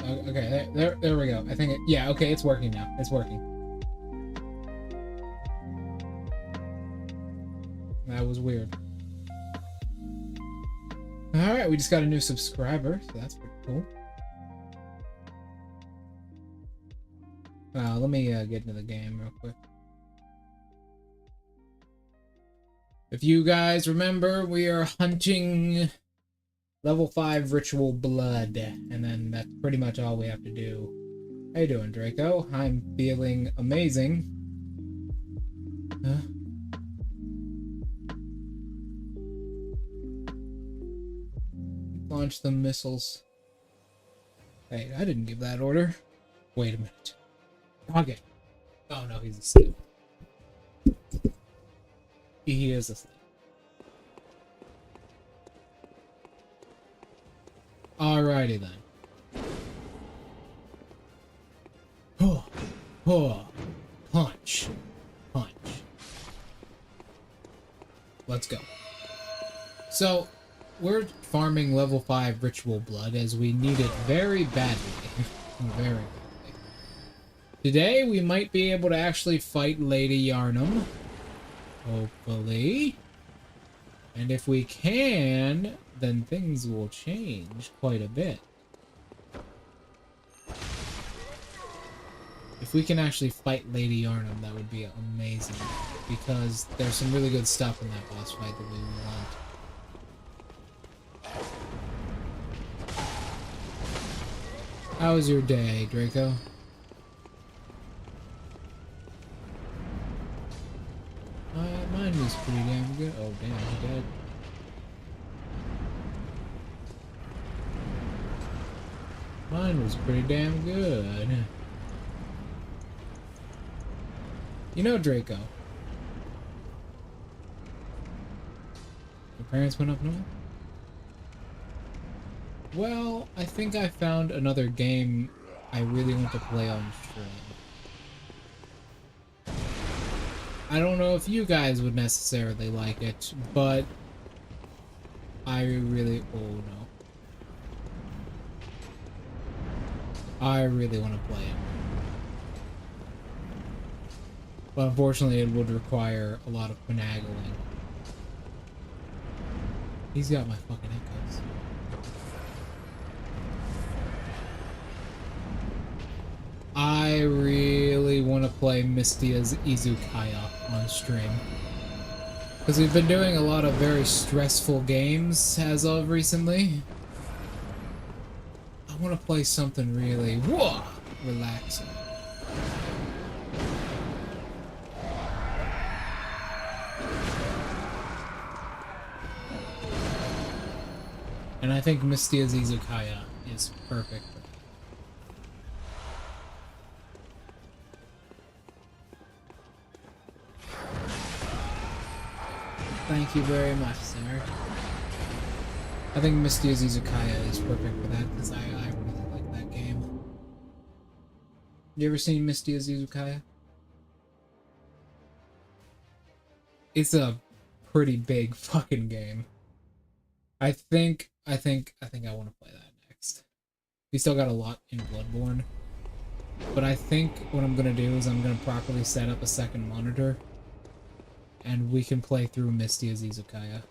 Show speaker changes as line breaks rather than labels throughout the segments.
Okay, there we go. I think yeah, okay, it's working now. It's working. That was weird. Alright, we just got a new subscriber, so that's pretty cool. Let me get into the game real quick. If you guys remember, we are hunting level 5 ritual blood, and then that's pretty much all we have to do. How you doing, Draco? I'm feeling amazing. Huh? Launch the missiles. Hey, I didn't give that order. Wait a minute. Okay. Oh no, he's asleep. He is asleep. Alrighty then. Oh, oh, punch, punch. Let's go. So, we're farming level 5 ritual blood as we need it very badly. Very badly. Today we might be able to actually fight Lady Yarnum. Hopefully. And if we can, then things will change quite a bit. If we can actually fight Lady Yarnum, that would be amazing. Because there's some really good stuff in that boss fight that we want. How was your day, Draco? Mine was pretty damn good. Oh, damn, he dead. Mine was pretty damn good. You know, Draco. Your parents went up north? Well, I think I found another game I really want to play on stream. I don't know if you guys would necessarily like it, but I really... oh no. I really want to play it. But unfortunately it would require a lot of finagling. He's got my fucking echoes. I really want to play Mystia's Izukaya on stream. Because we've been doing a lot of very stressful games as of recently. I want to play something really relaxing. And I think Mystia's Izukaya is perfect. Thank you very much, sir. I think Mystia's Izukaya is perfect for that, because I really like that game. You ever seen Mystia's Izukaya? It's a pretty big fucking game. I think I want to play that next. We still got a lot in Bloodborne. But I think what I'm gonna do is I'm gonna properly set up a second monitor. And we can play through Mystia's Izukaya.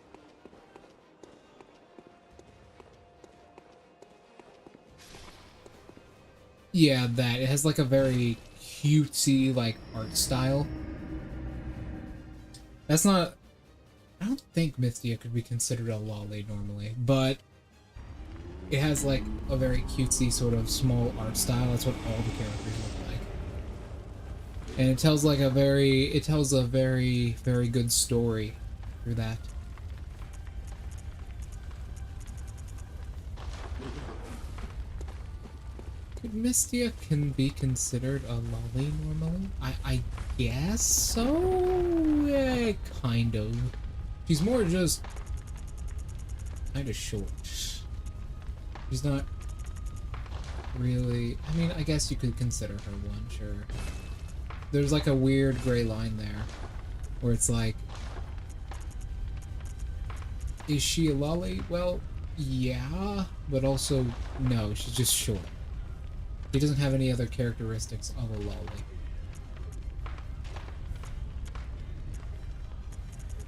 Yeah, that. It has like a very cutesy, like, art style. That's not... I don't think Mystia could be considered a lolly normally, but it has like a very cutesy sort of small art style. That's what all the characters look like. And it tells like a very good story through that. Could Mystia can be considered a lolly normally? I guess so? Yeah, kind of. She's more just kind of short. She's not really... I mean, I guess you could consider her one, sure. There's like a weird gray line there where it's like, is she a lolly? Well, yeah, but also no, she's just short. He doesn't have any other characteristics of a lolly.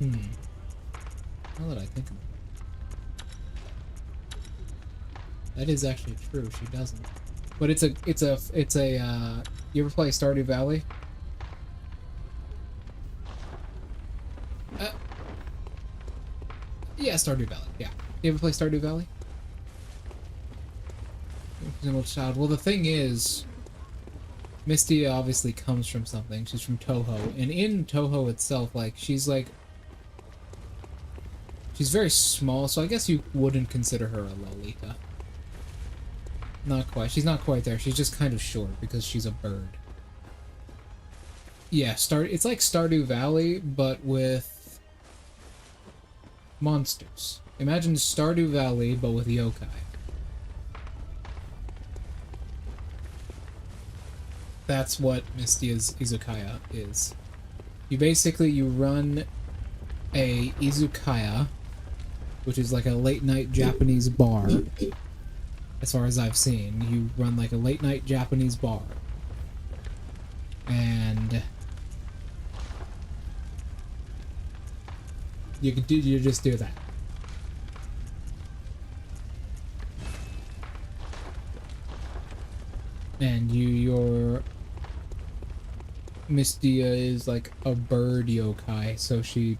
Now that I think of it. That is actually true, she doesn't. But it's a, you ever play Stardew Valley? Yeah, Stardew Valley, yeah. You ever play Stardew Valley? Child. Well, the thing is, Misty obviously comes from something. She's from Toho, and in Toho itself, like, she's very small, so I guess you wouldn't consider her a Lolita. Not quite. She's not quite there. She's just kind of short because she's a bird. Yeah, it's like Stardew Valley, but with monsters. Imagine Stardew Valley, but with yokai. That's what Misty's izukaya is. You run a izukaya, which is like a late-night Japanese bar. As far as I've seen, you run like a late-night Japanese bar. And you just do that. And your Mystia is like a bird yokai, so she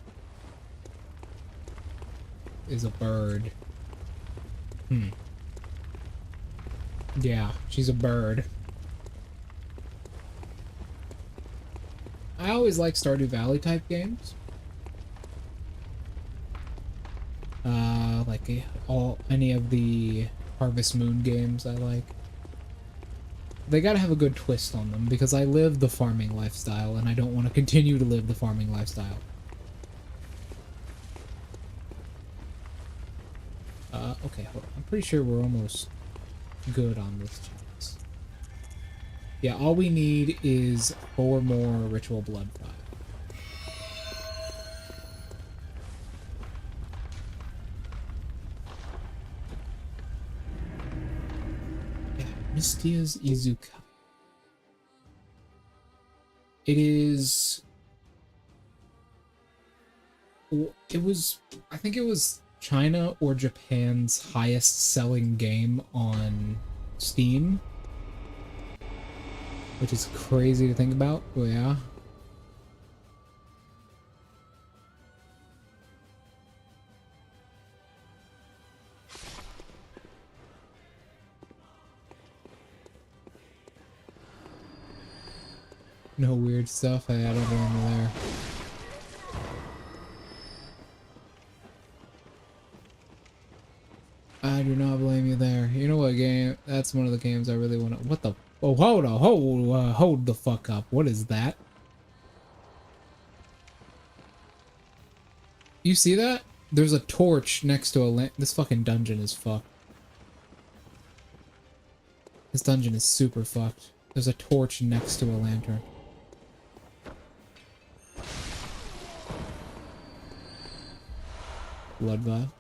is a bird. Yeah, she's a bird. I always like Stardew Valley type games. Like any of the Harvest Moon games I like. They gotta have a good twist on them, because I live the farming lifestyle, and I don't want to continue to live the farming lifestyle. Okay, hold on. I'm pretty sure we're almost good on this chance. Yeah, all we need is 4 more ritual blood fire. Mistia's Izuka. I think it was China or Japan's highest selling game on Steam. Which is crazy to think about, but yeah. No weird stuff. I don't blame you there. I do not blame you there. You know what game? That's one of the games I really want to. What the? Oh, hold the fuck up. What is that? You see that? There's a torch next to a lamp. This fucking dungeon is fucked. This dungeon is super fucked. There's a torch next to a lantern. Blood vial.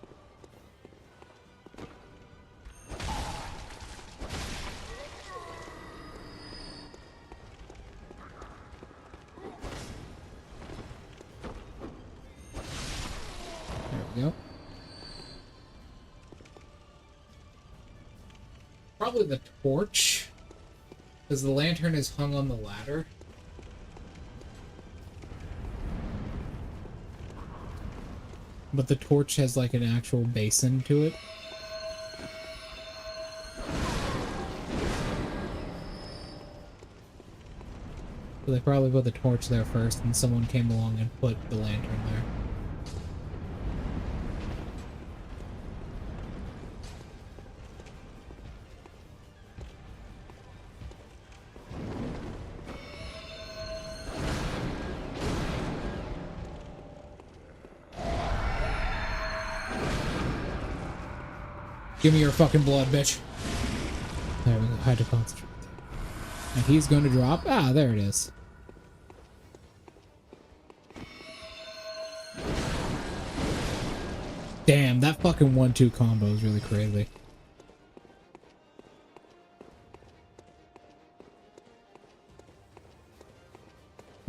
There we go. Probably the torch, because the lantern is hung on the ladder. But the torch has like an actual basin to it. So they probably put the torch there first, and someone came along and put the lantern there. Give me your fucking blood, bitch. There we go. I had to concentrate. And he's going to drop. Ah, there it is. Damn, that fucking 1-2 combo is really crazy.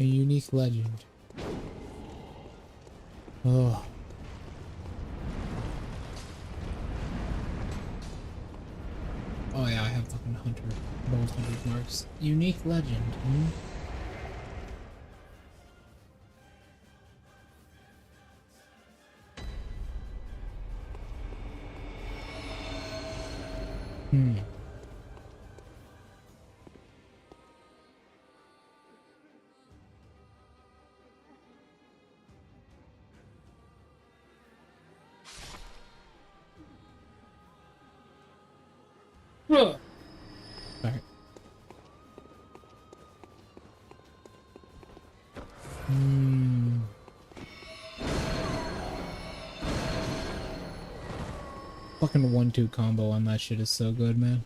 A unique legend. Oh. Oh yeah, I have fucking hunter. Both hunter's marks. Unique legend. Alright. Fucking 1-2 combo on that shit is so good, man.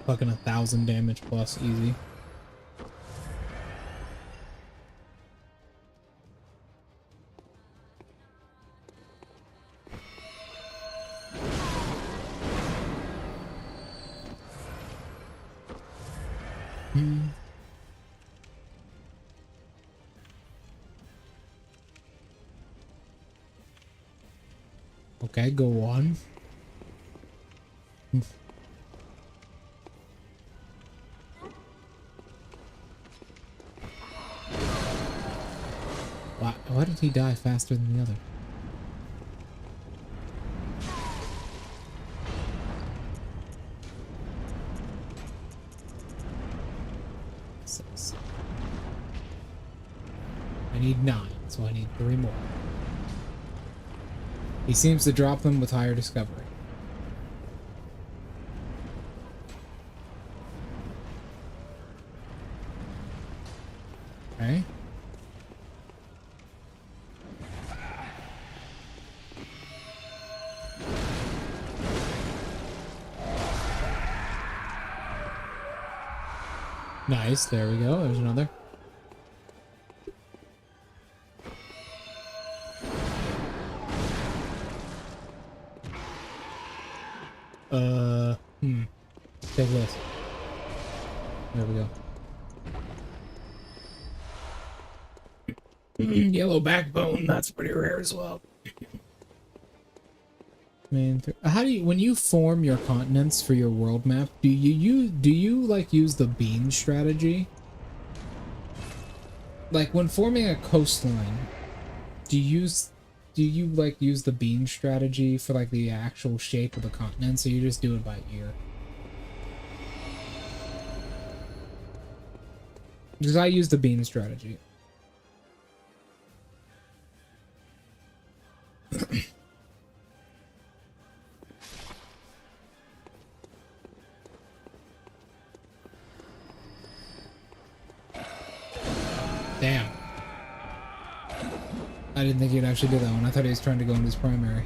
Fucking 1,000 damage plus, easy. Okay, go on. Why did he die faster than the other? Six. I need 9, so I need 3 more. He seems to drop them with higher discovery. Okay. Nice, there we go. There's another. Take this. There we go. Yellow backbone, that's pretty rare as well. Man, how do you, when you form your continents for your world map, do you like use the bean strategy? Like when forming a coastline, do you like use the bean strategy for like the actual shape of the continent, so you just do it by ear? Because I use the bean strategy. Damn. I didn't think he'd actually do that one. I thought he was trying to go into his primary.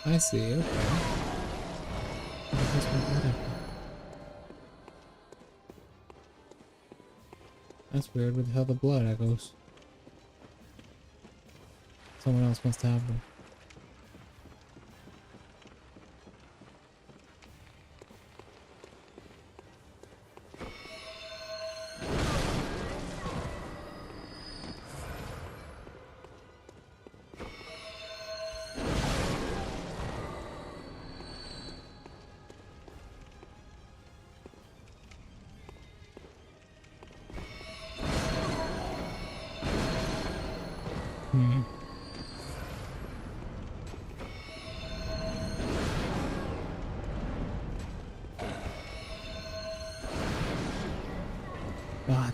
I see, okay. That's weird with how the blood echoes. Someone else must have them.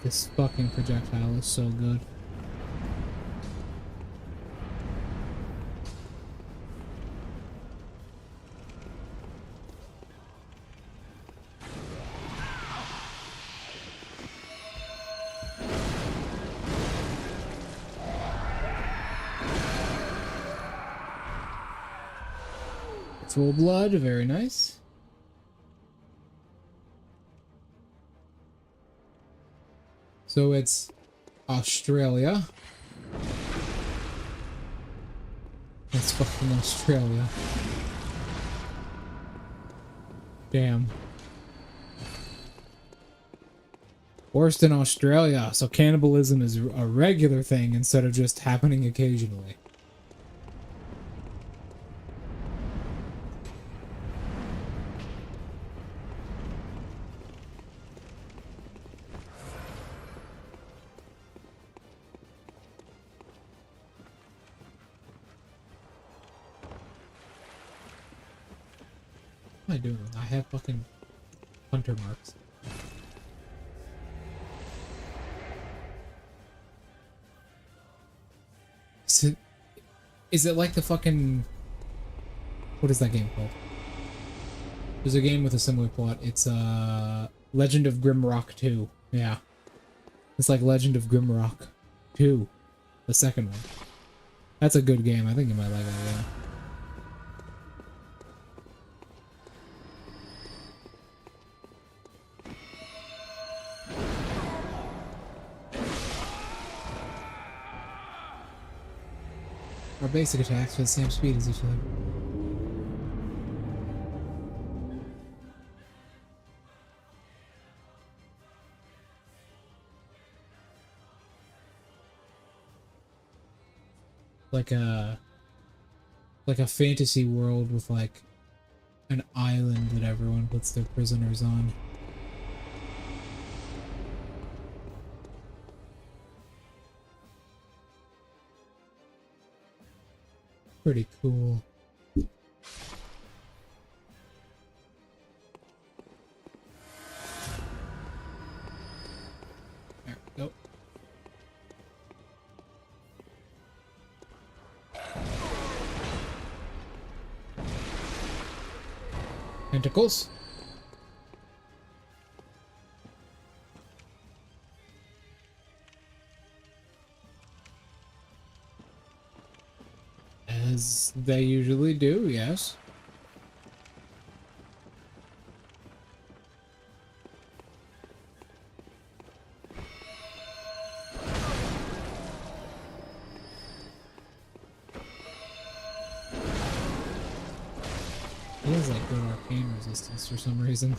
This fucking projectile is so good. Full blood, very nice. So it's Australia. It's fucking Australia. Damn. Worst in Australia, so cannibalism is a regular thing instead of just happening occasionally. What am I doing? I have fucking hunter marks. Is it like the fucking... What is that game called? There's a game with a similar plot. It's Legend of Grimrock 2. Yeah. It's like Legend of Grimrock 2. The second one. That's a good game. I think you might like that game. Our basic attacks are the same speed as each other. Like a fantasy world with like an island that everyone puts their prisoners on. Pretty cool. There we go. Tentacles. As they usually do, yes. He has like good arcane resistance for some reason.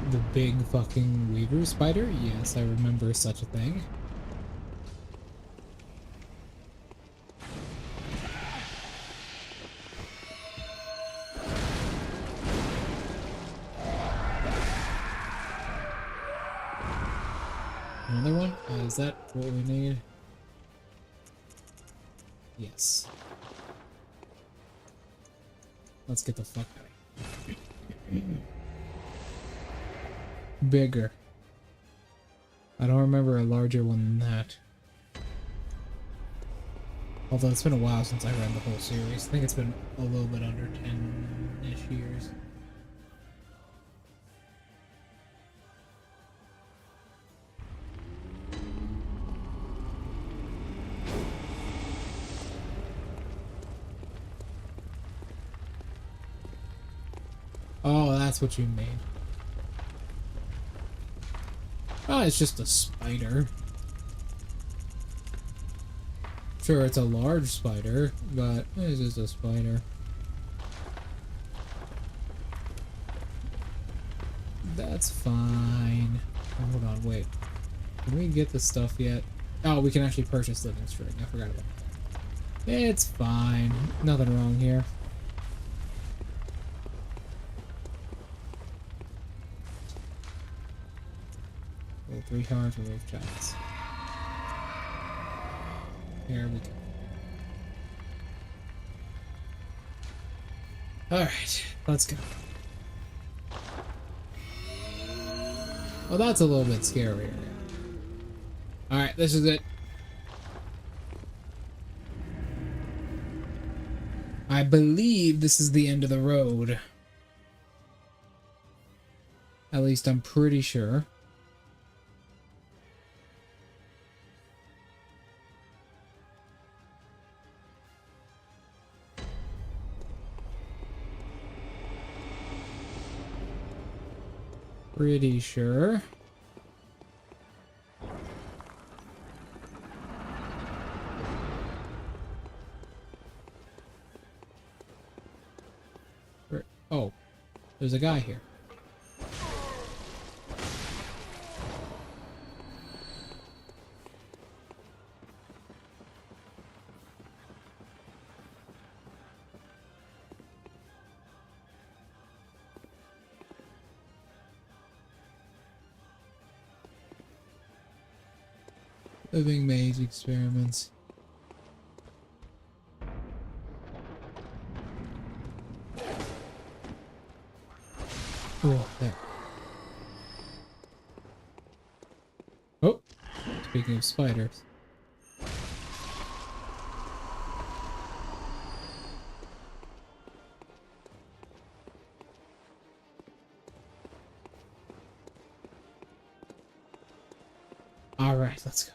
The big fucking weaver spider? Yes, I remember such a thing. Another one? Is that what we need? Yes. Let's get the fuck out. Bigger. I don't remember a larger one than that. Although it's been a while since I read the whole series. I think it's been a little bit under 10-ish years. Oh, that's what you mean. Oh, it's just a spider. Sure, it's a large spider, but it's just a spider. That's fine. Oh, hold on, wait. Can we get the stuff yet? Oh, we can actually purchase living string. I forgot about that. It's fine. Nothing wrong here. Roll 3 cards, roll shots. Here we go. Alright, let's go. Well, that's a little bit scarier. Alright, this is it. I believe this is the end of the road. At least I'm pretty sure. Pretty sure. Oh, there's a guy here. Living maze experiments. Oh, there. Oh, speaking of spiders. All right, let's go.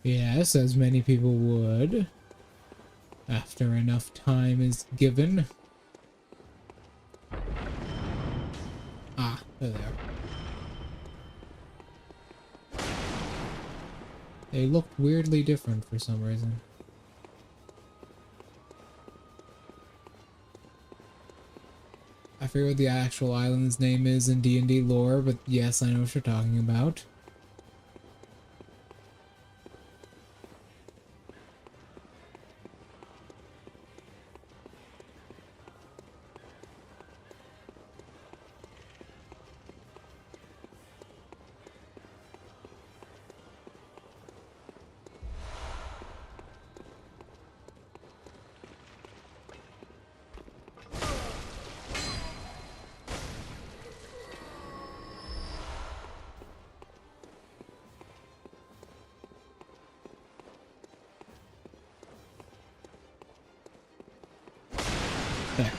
Yes, as many people would, after enough time is given. Ah, there they are. They looked weirdly different for some reason. I forget what the actual island's name is in D&D lore, but yes, I know what you're talking about. There.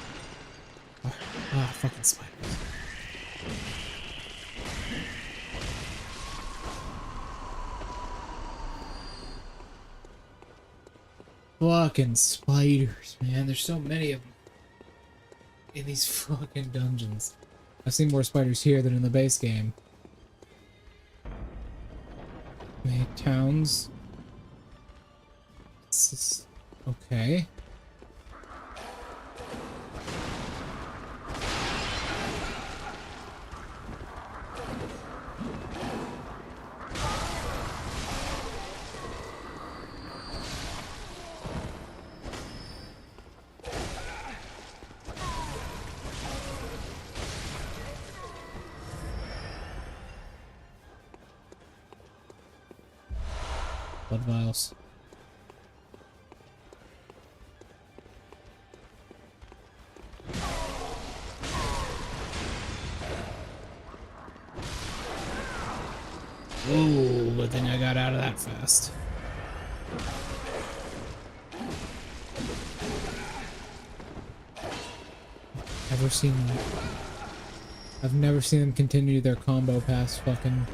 Ah, fucking spiders. Fucking spiders, man. There's so many of them in these fucking dungeons. I've seen more spiders here than in the base game. Made towns. This is okay. Blood vials. Whoa, good thing I got out of that fast. I've never seen them continue their combo past fucking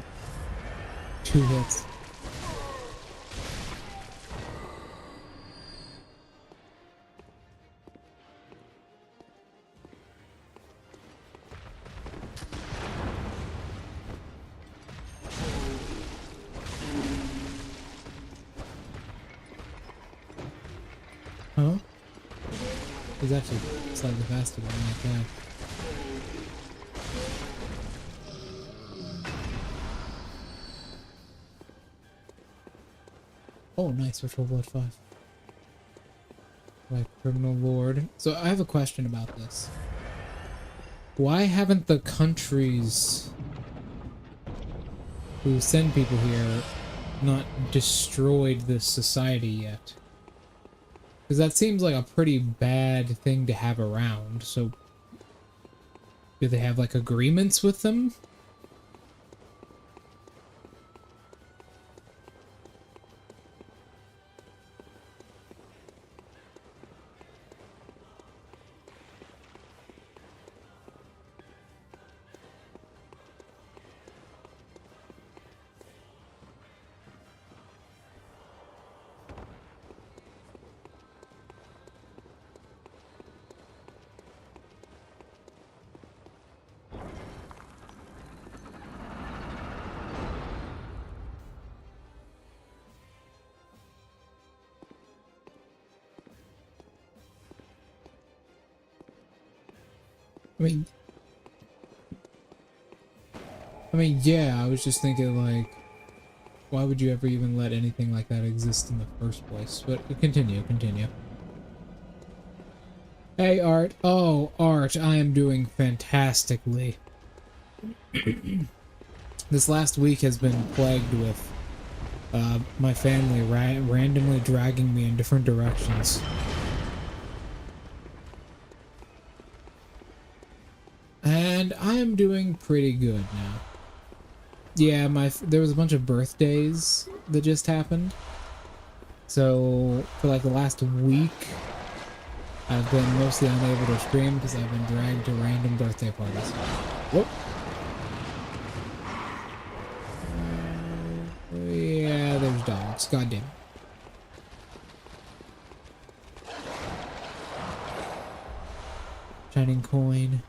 2 hits. He's actually slightly faster than my guy. Oh, nice. Virtual Blood 5. Like Criminal Lord. So I have a question about this. Why haven't the countries who send people here not destroyed this society yet? Because that seems like a pretty bad thing to have around. So do they have like agreements with them? I mean, yeah, I was just thinking, like, why would you ever even let anything like that exist in the first place? But continue. Hey, Art. Oh, Art, I am doing fantastically. This last week has been plagued with my family randomly dragging me in different directions. And I am doing pretty good now. Yeah, there was a bunch of birthdays that just happened. So, for like the last week, I've been mostly unable to stream because I've been dragged to random birthday parties. Whoop. Yeah, there's dogs. Goddamn. Shining coin.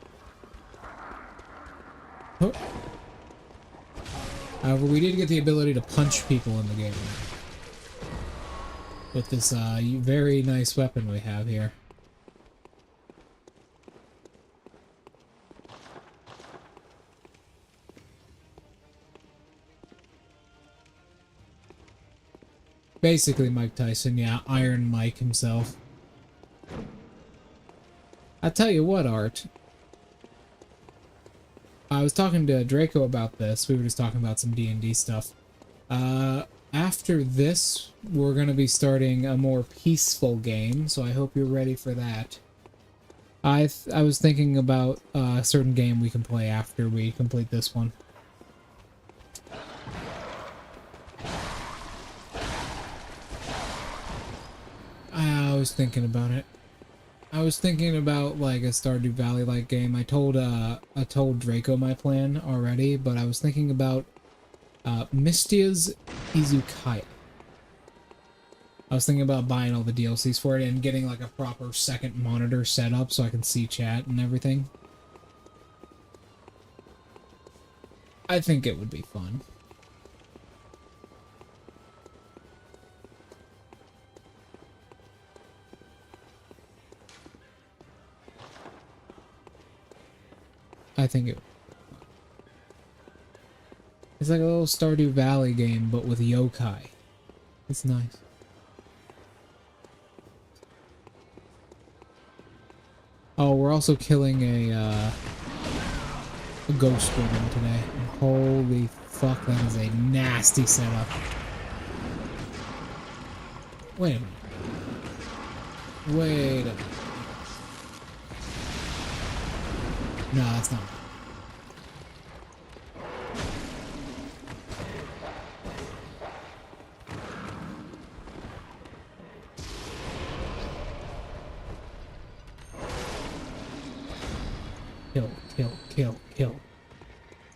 Oh. However, we did get the ability to punch people in the game with this very nice weapon we have here. Basically Mike Tyson, yeah, Iron Mike himself. I tell you what, Art. I was talking to Draco about this. We were just talking about some D&D stuff. After this, we're going to be starting a more peaceful game, so I hope you're ready for that. I was thinking about a certain game we can play after we complete this one. I was thinking about it. I was thinking about like a Stardew Valley-like game. I told Draco my plan already, but I was thinking about Mystia's Izukaya. I was thinking about buying all the DLCs for it and getting like a proper second monitor set up so I can see chat and everything. I think it would be fun. I think it. It's like a little Stardew Valley game, but with yokai. It's nice. Oh, we're also killing a ghost woman today. And holy fuck, that is a nasty setup. Wait a minute. Wait a minute. No, that's not. Kill.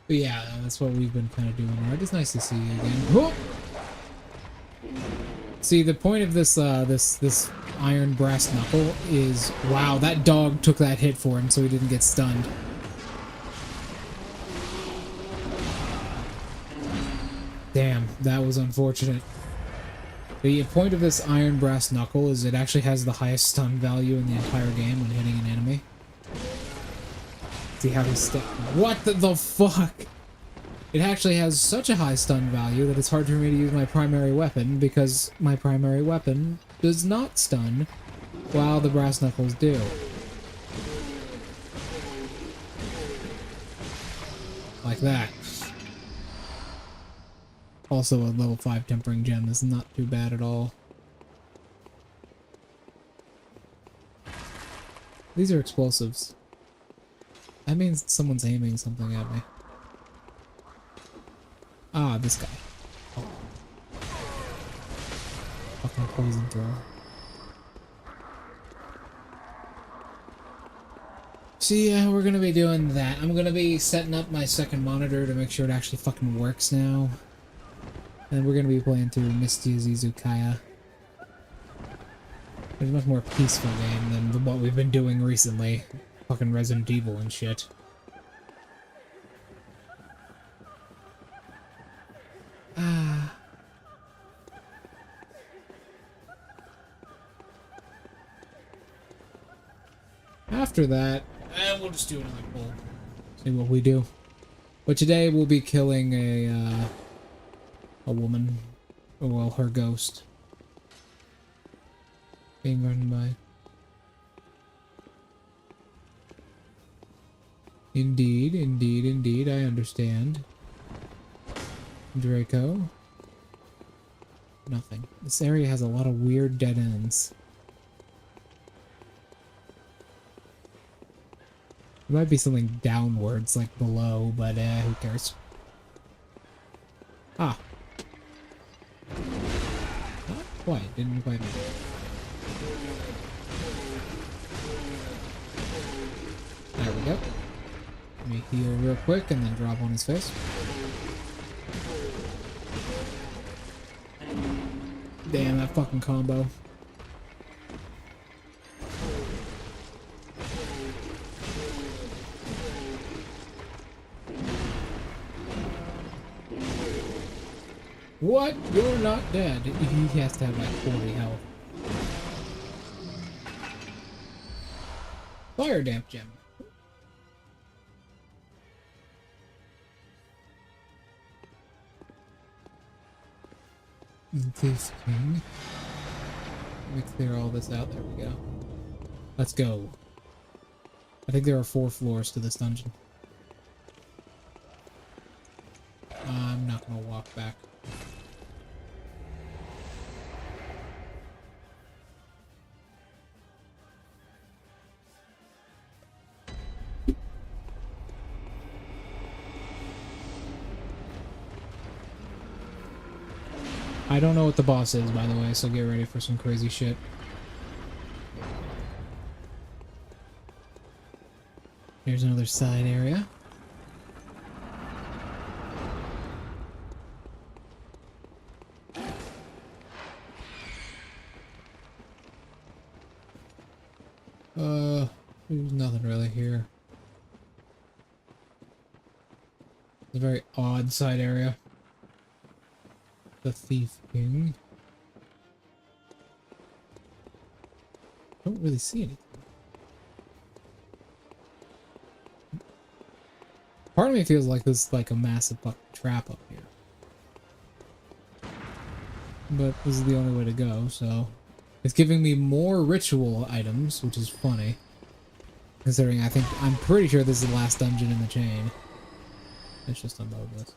But yeah, that's what we've been kind of doing. Alright, it's nice to see you again. Whoa! See, the point of this this iron brass knuckle is, wow, that dog took that hit for him so he didn't get stunned. Damn, that was unfortunate. The point of this Iron Brass Knuckle is it actually has the highest stun value in the entire game when hitting an enemy. See how he's what the fuck? It actually has such a high stun value that it's hard for me to use my primary weapon because my primary weapon does not stun while the Brass Knuckles do. Like that. Also, a level 5 Tempering Gem is not too bad at all. These are explosives. That means someone's aiming something at me. Ah, this guy. Oh. Fucking poison thrower. So yeah, we're gonna be doing that. I'm gonna be setting up my second monitor to make sure it actually fucking works now. And we're gonna be playing through Misty Zizukaya. It's a much more peaceful game than what we've been doing recently. Fucking Resident Evil and shit. Ah. After that, we'll just do another pull. See what we do. But today we'll be killing a woman. Oh, well, her ghost. Being run by. Indeed, indeed, indeed, I understand. Draco. Nothing. This area has a lot of weird dead ends. There might be something downwards, like below, but who cares? Ah. Not quite. Didn't quite make it. There we go. Let me heal real quick and then drop on his face. Damn, that fucking combo. What? You're not dead. He has to have like 40 health. Fire damp gem. This king. Let me clear all this out. There we go. Let's go. I think there are 4 floors to this dungeon. I'm not gonna walk back. I don't know what the boss is, by the way, so get ready for some crazy shit. Here's another side area. There's nothing really here. It's a very odd side area. The Thief King. Don't really see anything. Part of me feels like this is like a massive fucking trap up here. But this is the only way to go, so... It's giving me more ritual items, which is funny. Considering I'm pretty sure this is the last dungeon in the chain. Let's just unload this.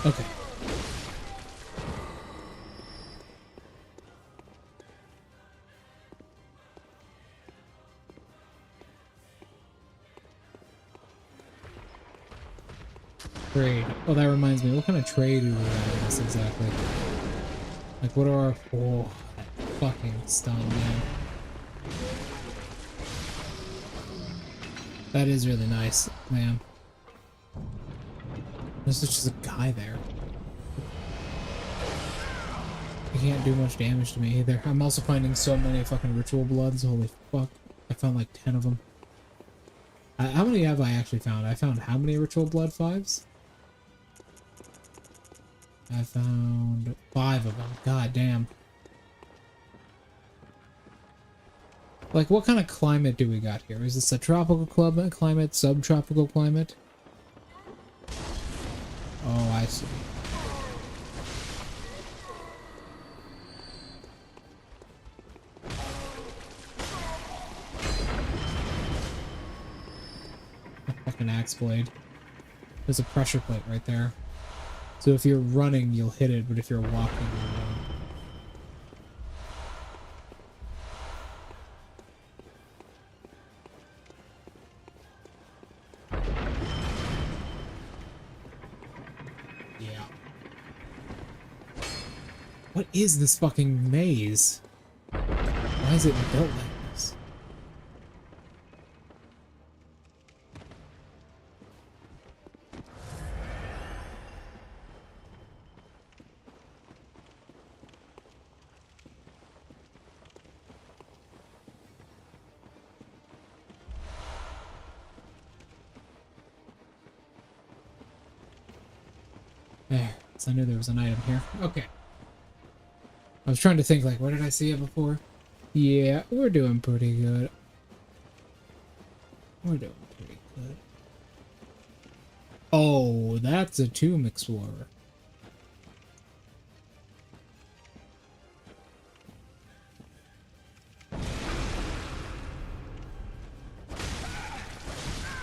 Okay. Trade. Oh, that reminds me. What kind of trade do we have in this exactly? Like, what are our... Oh, that fucking stun, man. That is really nice, man. There's just a guy there. He can't do much damage to me either. I'm also finding so many fucking ritual bloods. Holy fuck. I found like 10 of them. How many have I actually found? I found how many ritual blood 5s? I found 5 of them. God damn. Like, what kind of climate do we got here? Is this a tropical climate, subtropical climate? Oh, I see. A fucking axe blade. There's a pressure plate right there. So if you're running, you'll hit it, but if you're walking, you won't. What is this fucking maze? Why is it built like this? There, so I knew there was an item here. Okay. I was trying to think, like, where did I see it before? Yeah, we're doing pretty good. We're doing pretty good. Oh, that's a Tomb Explorer.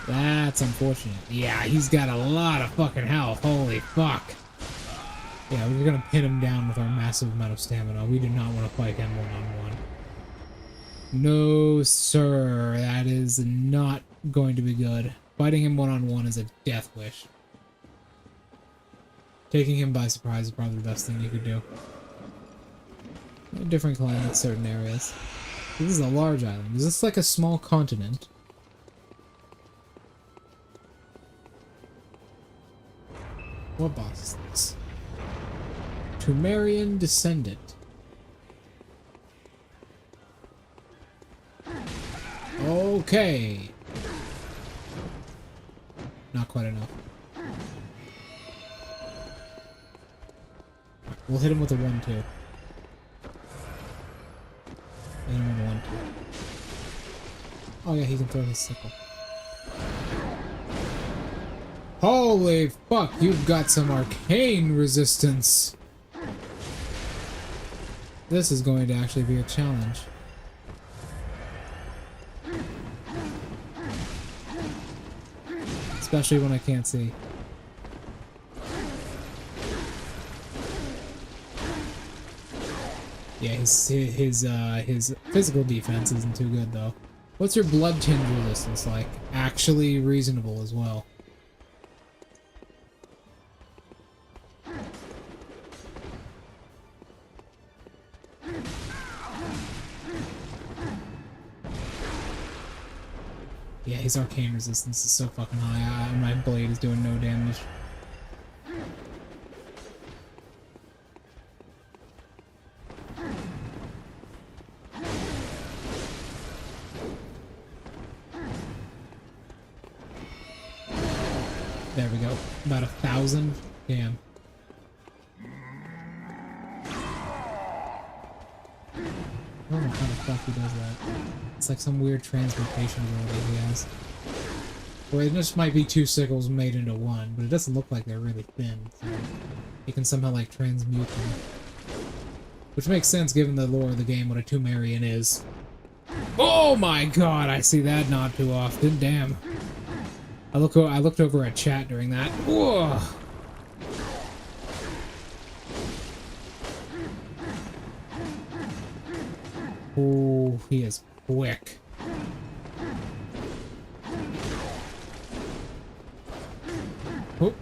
That's unfortunate. Yeah, he's got a lot of fucking health. Holy fuck. Yeah, we're gonna pin him down with our massive amount of stamina. We do not want to fight him one-on-one. No, sir. That is not going to be good. Fighting him one-on-one is a death wish. Taking him by surprise is probably the best thing you could do. Different climates, certain areas. This is a large island. Is this like a small continent? What boss is this? Tumerian Descendant. Okay. Not quite enough. We'll hit him with a 1-2. Hit him with a 1-2. Oh yeah, he can throw his sickle. Holy fuck, you've got some arcane resistance. This is going to actually be a challenge. Especially when I can't see. Yeah, his physical defense isn't too good though. What's your blood tinge resistance like? Actually reasonable as well. Yeah, his arcane resistance is so fucking high. My blade is doing no damage. There we go. About 1,000. Damn. I don't know how the fuck he does that. It's like some weird transmutation ability he has. Or it just might be 2 sickles made into one, but it doesn't look like they're really thin. So he can somehow like transmute them. Which makes sense given the lore of the game, what a Tumerian is. Oh my god, I see that not too often. Damn. I looked over at chat during that. Whoa. Oh, he is quick. Oh.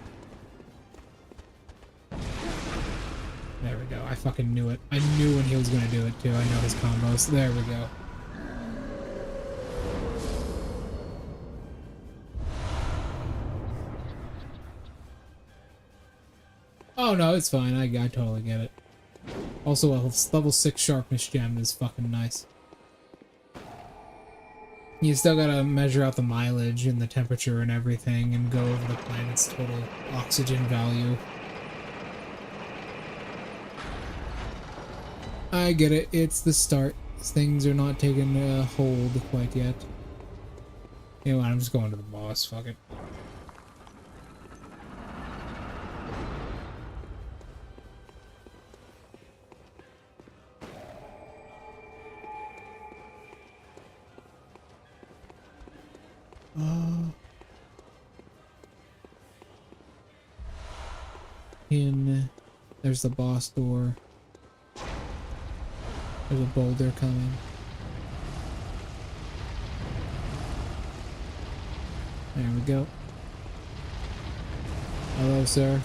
we go. I fucking knew it. I knew when he was gonna do it too. I know his combos. There we go. Oh no, it's fine. I totally get it. Also, a level 6 sharpness gem is fucking nice. You still gotta measure out the mileage and the temperature and everything and go over the planet's total oxygen value. I get it. It's the start. Things are not taking hold quite yet. You know what? I'm just going to the boss. Fuck it. There's the boss door. There's a boulder coming. There we go. Hello, sir.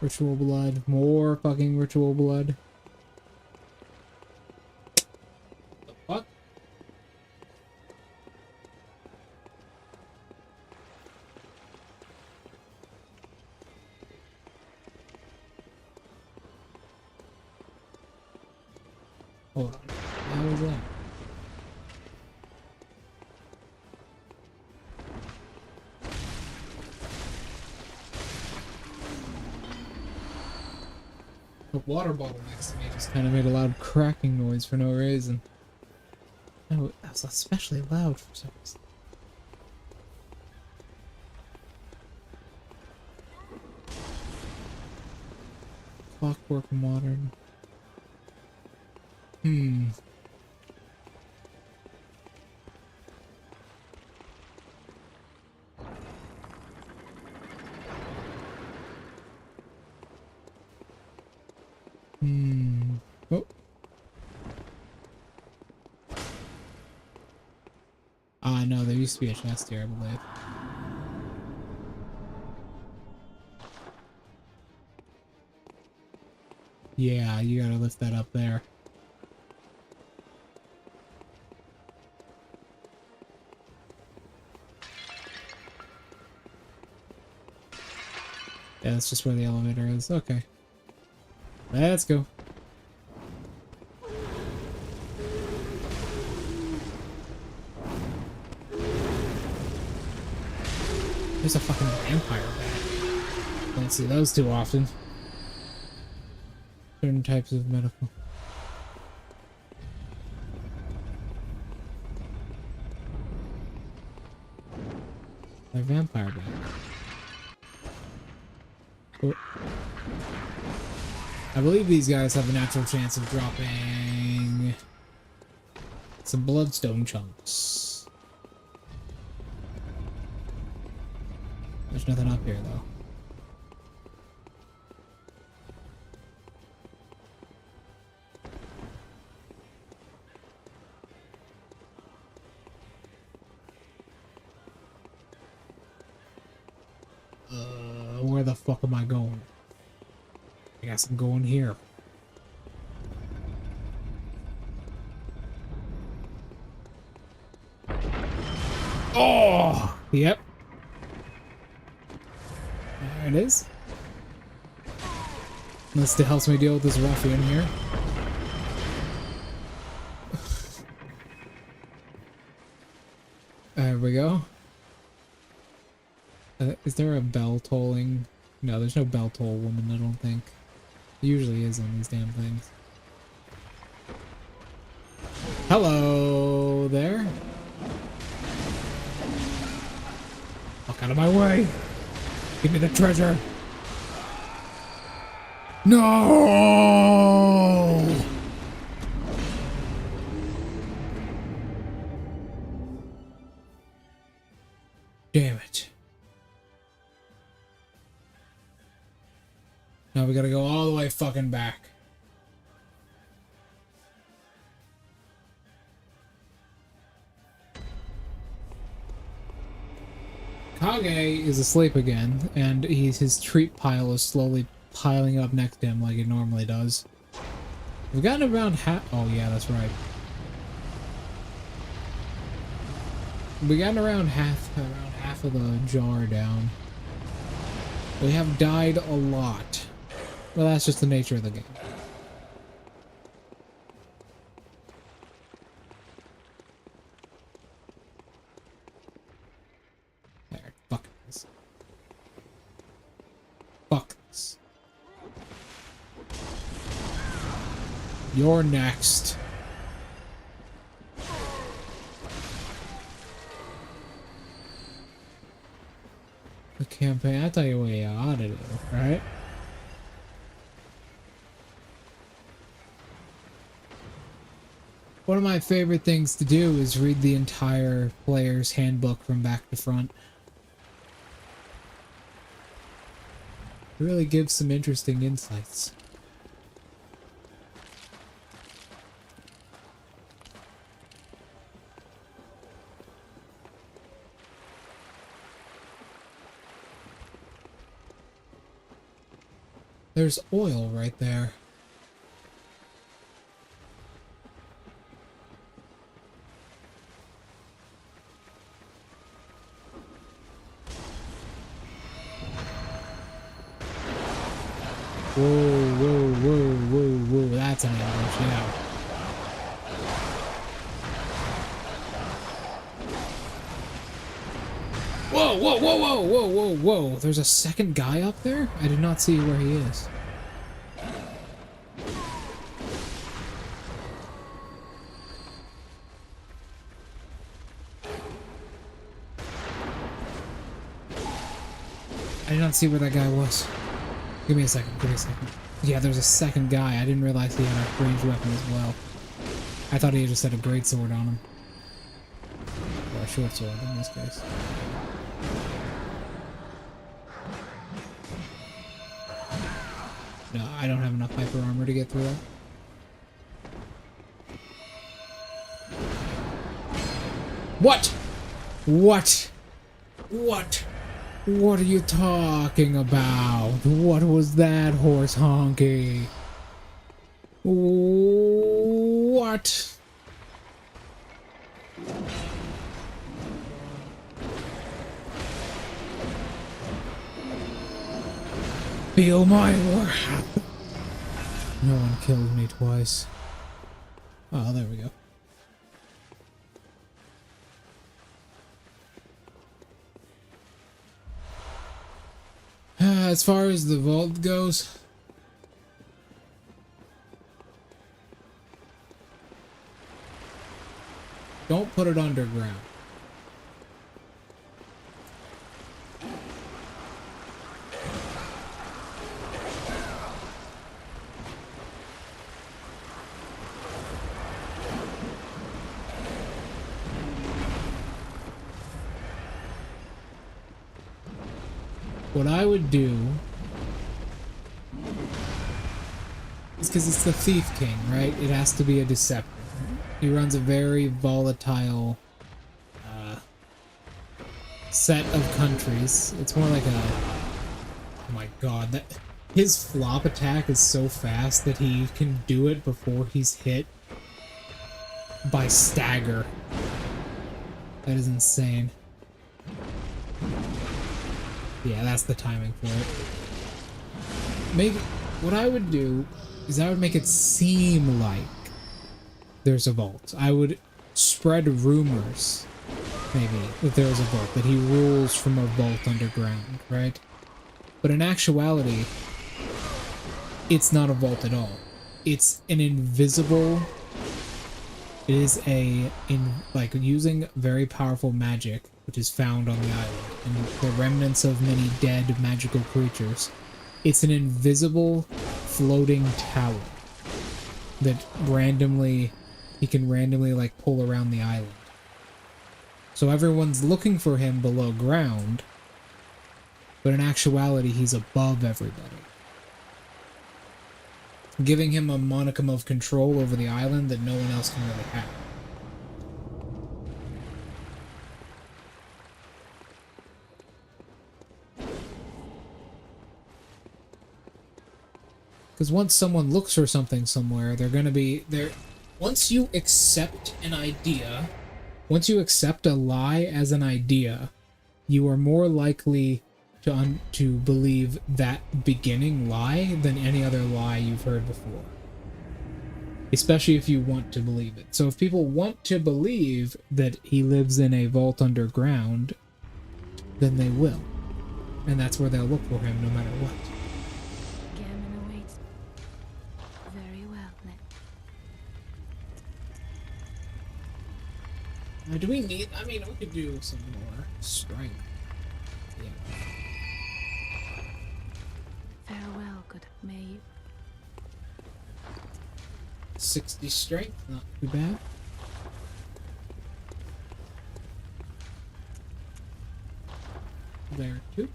Ritual blood. More fucking ritual blood. The fuck? Hold on. How was that? The water bottle next to me just kind of made a loud cracking noise for no reason. Oh, that was especially loud for some reason. Clockwork modern. Oh. Ah, no, there used to be a chest here, I believe. Yeah, you gotta lift that up there. Yeah, that's just where the elevator is. Okay. Let's go. There's a fucking vampire bat. Don't see those too often. Certain types of medical. A vampire bat. Oh. I believe these guys have a natural chance of dropping some bloodstone chunks. There's nothing up here, though. Where the fuck am I going? I guess I'm going here. Oh! Yep. There it is. This helps me deal with this ruffian here. There we go. Is there a bell tolling? No, there's no bell toll woman, I don't think. There usually is on these damn things. Hello there. Fuck out of my way. Give me the treasure. No! Damn it. Now we gotta go all the way fucking back. Kage is asleep again, and his treat pile is slowly piling up next to him like it normally does. We've gotten around half. Oh yeah, that's right. We got around half of the jar down. We have died a lot. Well, that's just the nature of the game. There, fuck this. Fuck this. You're next. The campaign, I'll tell you what you ought to do, right? One of my favorite things to do is read the entire player's handbook from back to front. It really gives some interesting insights. There's oil right there. Whoa, whoa, whoa, whoa, whoa, that's an ambush, yeah. Whoa, whoa, whoa, whoa, whoa, whoa, whoa. There's a second guy up there? I did not see where he is. I did not see where that guy was. Give me a second, give me a second. Yeah, there's a second guy. I didn't realize he had a ranged weapon as well. I thought he just had a greatsword on him. Or a short sword in this case. No, I don't have enough hyper armor to get through that. What? What? What? What are you talking about? What was that, horse honky? What? Feel my wrath. No one killed me twice. Oh, there we go. As far as the vault goes, don't put it underground. What I would do is, because it's the Thief King, right? It has to be a deceptor. He runs a very volatile set of countries. It's more like a... Oh my god, that his flop attack is so fast that he can do it before he's hit by stagger. That is insane. Yeah, that's the timing for it. What I would do is I would make it seem like there's a vault. I would spread rumors, maybe, that there's a vault, that he rules from a vault underground, right? But in actuality, it's not a vault at all. It's an invisible... It is like using very powerful magic, which is found on the island, and the remnants of many dead magical creatures. It's an invisible floating tower that he can randomly like pull around the island. So everyone's looking for him below ground, but in actuality he's above everybody, giving him a monicum of control over the island that no one else can really have. Because once someone looks for something somewhere, they're gonna be there. Once you accept an idea, once you accept a lie as an idea, you are more likely to believe that beginning lie than any other lie you've heard before. Especially if you want to believe it. So if people want to believe that he lives in a vault underground, then they will. And that's where they'll look for him no matter what.
Gammon awaits. Very well, then.
Do we need... I mean, we could do some more strength. Yeah.
Farewell, good Myuu.
60 strength, not too bad. There too.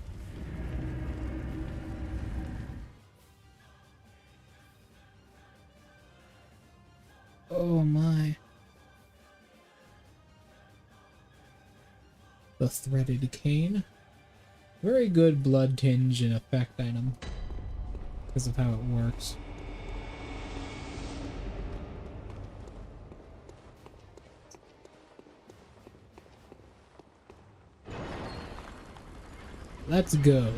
Oh my. The threaded cane. Very good blood tinge and effect item because of how it works. Let's go.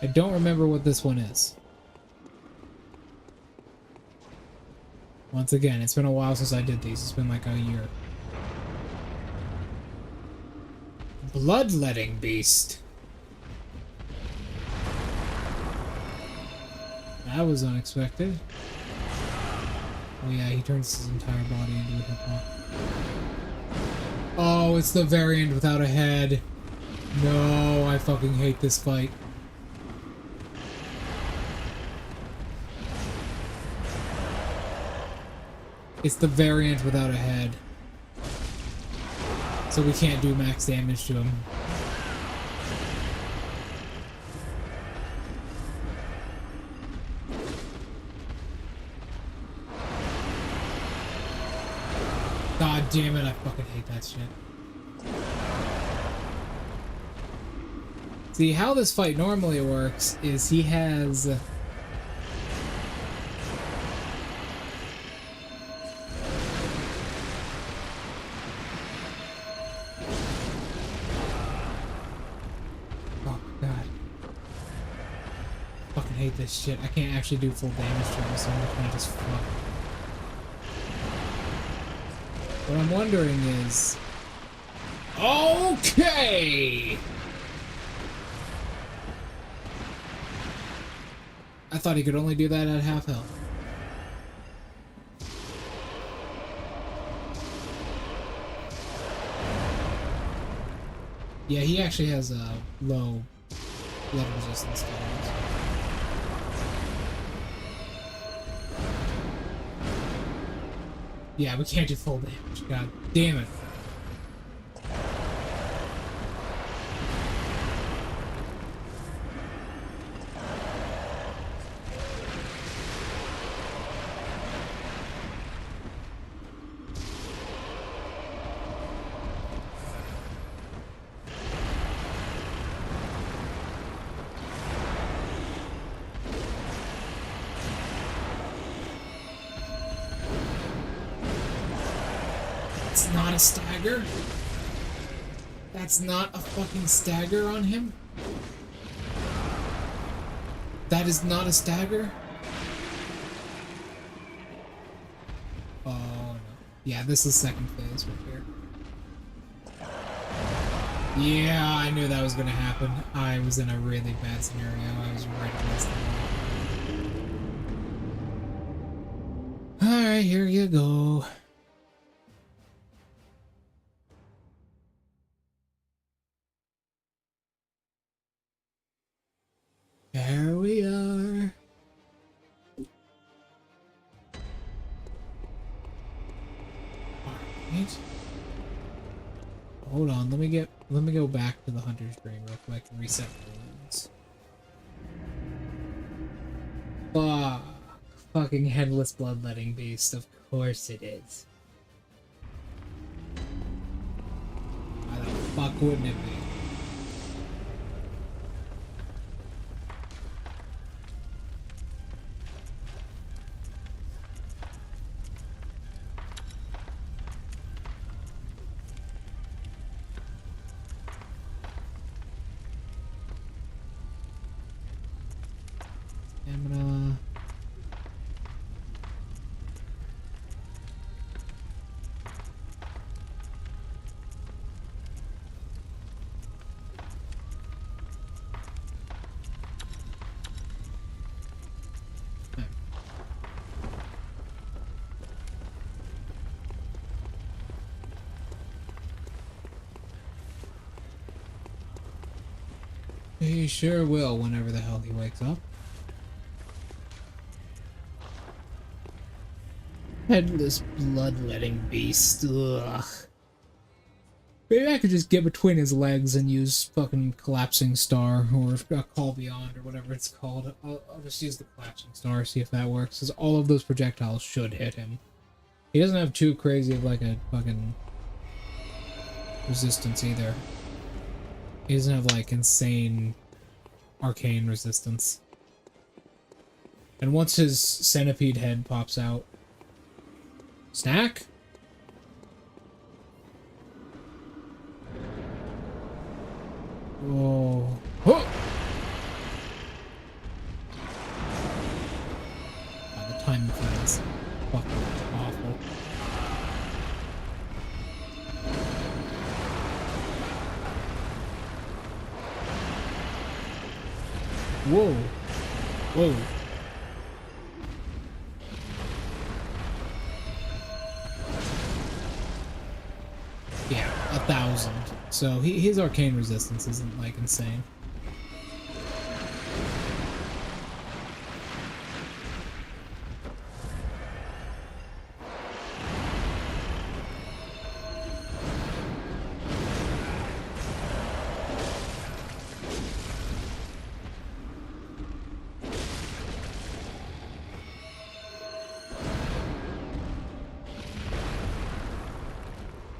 I don't remember what this one is. Once again, it's been a while since I did these. It's been like a year. Bloodletting beast. That was unexpected. Oh yeah, he turns his entire body into a hippo. Oh, it's the variant without a head. No, I fucking hate this fight. It's the variant without a head. So we can't do max damage to him. God damn it, I fucking hate that shit. See, how this fight normally works is he has... Oh, God. I fucking hate this shit. I can't actually do full damage to him, so I'm just gonna just fuck. What I'm wondering is... Okay! I thought he could only do that at half health. Yeah, he actually has a low blood resistance tolerance. Yeah, we can't do full damage. God damn it. It's not a stagger? That's not a fucking stagger on him? That is not a stagger? Oh no. Yeah, this is second phase right here. Yeah, I knew that was gonna happen. I was in a really bad scenario. I was right against the wall. Alright, here you go. There we are. Alright. Hold on, let me go back to the Hunter's Dream real quick and reset the wounds. Fuck. Fucking headless bloodletting beast, of course it is. Why the fuck wouldn't it be? Stamina. He sure will whenever the hell he wakes up. Headless bloodletting beast. Ugh. Maybe I could just get between his legs and use fucking collapsing star or call beyond or whatever it's called. I'll just use the collapsing star, see if that works, because all of those projectiles should hit him. He doesn't have too crazy of like a fucking resistance either. He doesn't have like insane arcane resistance. And once his centipede head pops out... Snack? Whoa. Oh! God, the timing for that is fucking awful. Whoa. Whoa. Yeah, 1,000. So his arcane resistance isn't like insane.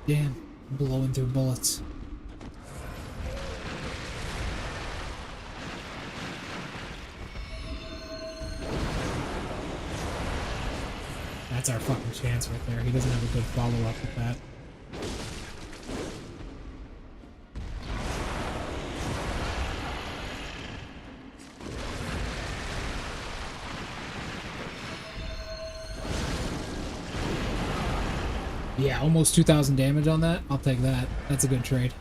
Damn, I'm blowing through bullets. That's our fucking chance right there. He doesn't have a good follow-up with that. Yeah, almost 2,000 damage on that. I'll take that. That's a good trade.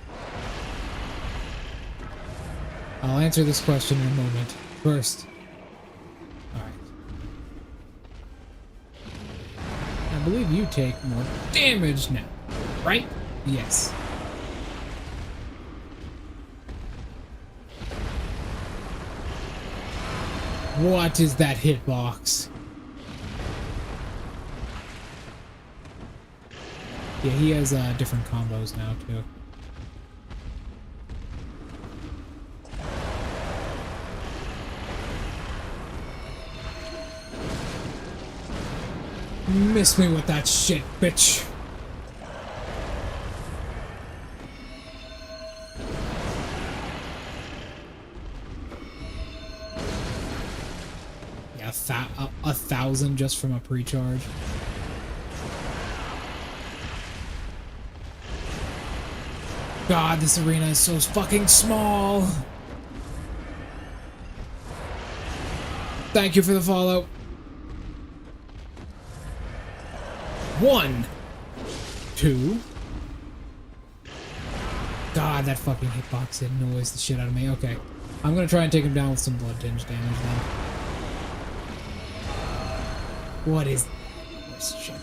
I'll answer this question in a moment. First. Alright. I believe you take more damage now. Right? Yes. What is that hitbox? Yeah, he has different combos now, too. Miss me with that shit, bitch. Yeah, 1,000 just from a pre-charge. God, this arena is so fucking small. Thank you for the follow. 1, 2. God, that fucking hitbox annoys the shit out of me. Okay, I'm gonna try and take him down with some blood tinge damage then. What is this shit?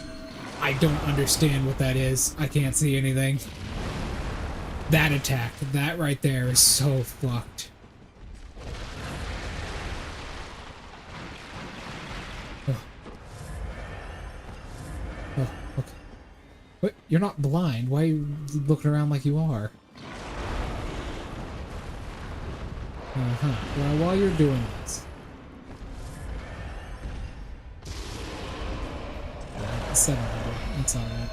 I don't understand what that is. I can't see anything. That attack, that right there is so fucked. Oh, okay. What? You're not blind. Why are you looking around like you are? Well, while you're doing this... Yeah, 700. That's alright.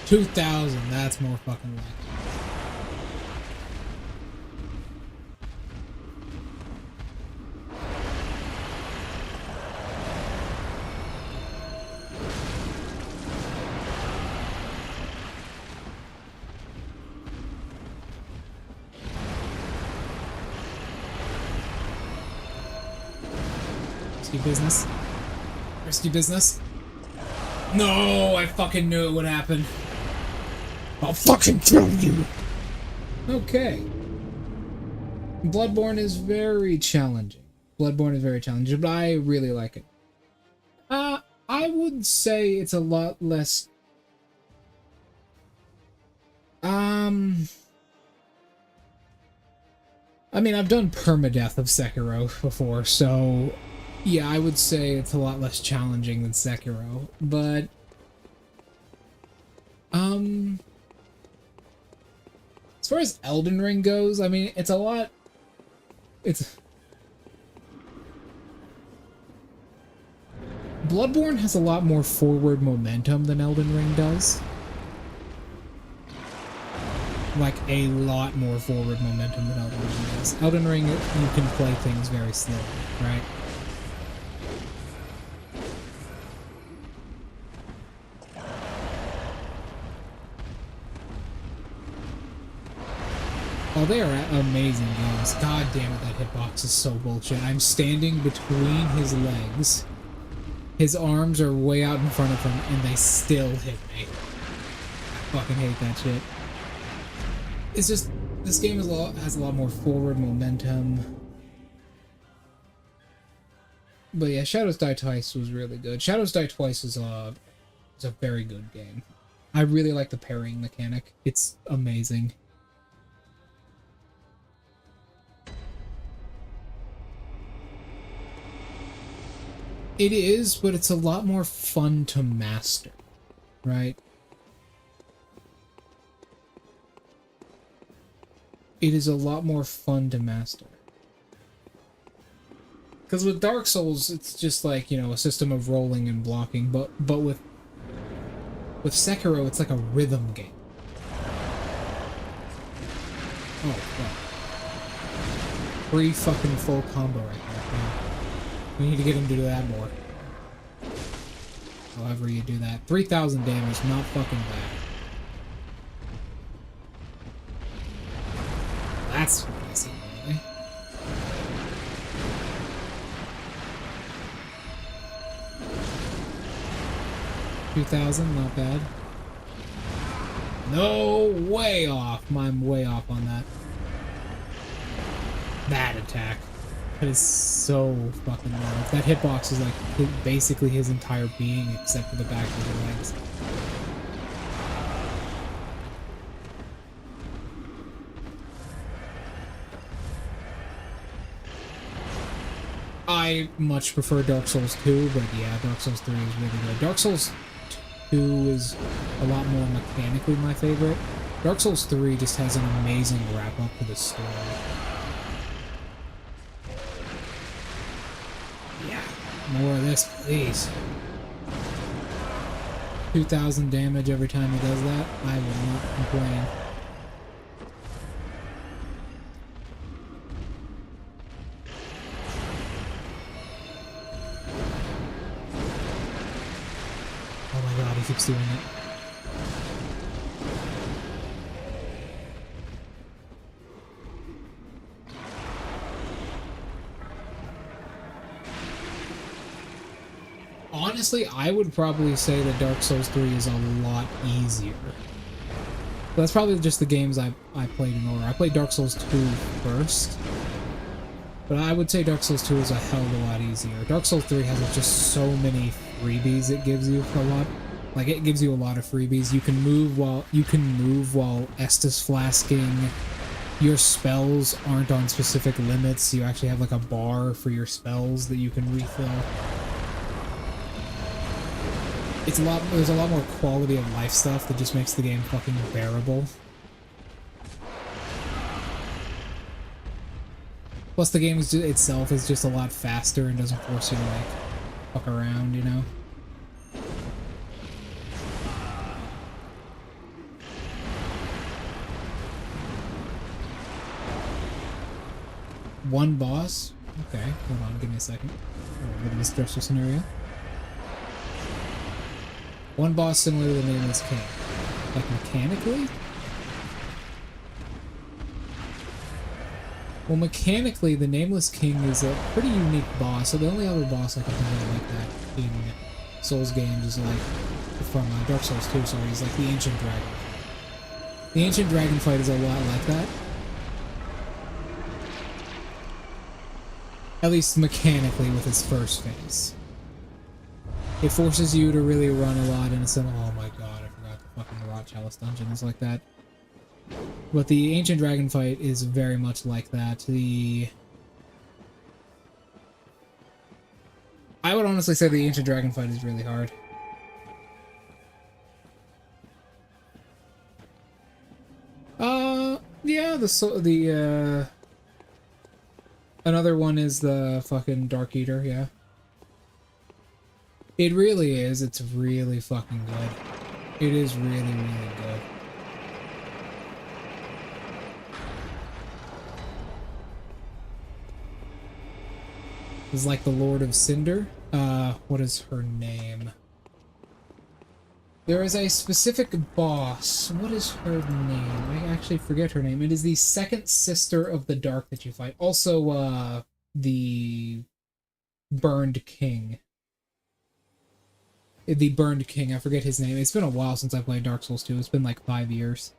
2,000, that's more fucking luck. Risky business. Risky business. No, I fucking knew it would happen. I'll fucking kill you. Okay. Bloodborne is very challenging. Bloodborne is very challenging, but I really like it. I would say it's a lot less... I mean, I've done permadeath of Sekiro before, so... Yeah, I would say it's a lot less challenging than Sekiro, but... As far as Elden Ring goes, I mean, it's a lot... Bloodborne has a lot more forward momentum than Elden Ring does. Like, a lot more forward momentum than Elden Ring does. Elden Ring, you can play things very slowly, right? Oh, they are amazing games. God damn it, that hitbox is so bullshit. I'm standing between his legs. His arms are way out in front of him, and they still hit me. I fucking hate that shit. It's just, this game has a lot more forward momentum. But yeah, Shadows Die Twice was really good. Shadows Die Twice is a very good game. I really like the parrying mechanic. It's amazing. It is, but it's a lot more fun to master, right? It is a lot more fun to master. Because with Dark Souls, it's just like, you know, a system of rolling and blocking, but with Sekiro, it's like a rhythm game. Oh, fuck. Free fucking full combo right there, man. We need to get him to do that more. However you do that. 3,000 damage, not fucking bad. That's easy, really. 2,000, not bad. No, way off. I'm way off on that. That attack. That is so fucking low. That hitbox is like basically his entire being except for the back of the legs. I much prefer Dark Souls 2, but yeah, Dark Souls 3 is really good. Dark Souls 2 is a lot more mechanically my favorite. Dark Souls 3 just has an amazing wrap-up to the story. Yeah, more of this, please. 2,000 damage every time he does that. I will not complain. Oh my god, he keeps doing it. Honestly, I would probably say that Dark Souls 3 is a lot easier. But that's probably just the games I played in order. I played Dark Souls 2 first. But I would say Dark Souls 2 is a hell of a lot easier. Dark Souls 3 has just so many freebies it gives you a lot. Like, it gives you a lot of freebies. You can move while Estus flasking. Your spells aren't on specific limits. You actually have like a bar for your spells that you can refill. There's a lot more quality of life stuff that just makes the game fucking bearable. Plus the game itself is just a lot faster and doesn't force you to like fuck around, you know? One boss? Okay, hold on, give me a second. A bit of a stressful scenario. One boss similar to the Nameless King. Like, mechanically? Well, mechanically, the Nameless King is a pretty unique boss. So the only other boss I can think of like that in Souls games is like from Dark Souls 2. Sorry, is like the Ancient Dragon. The Ancient Dragon fight is a lot like that. At least mechanically with its first phase. It forces you to really run a lot and it's an oh my god, I forgot the fucking Rot Chalice dungeon is like that. But the Ancient Dragon fight is very much like that. I would honestly say the Ancient Dragon fight is really hard. Yeah, another one is the fucking Dark Eater, yeah. It really is. It's really fucking good. It is really, really good. It's like the Lord of Cinder. What is her name? There is a specific boss. What is her name? I actually forget her name. It is the second sister of the Dark that you fight. Also, the Burned King. The Burned King, I forget his name. It's been a while since I played Dark Souls 2. It's been like 5 years.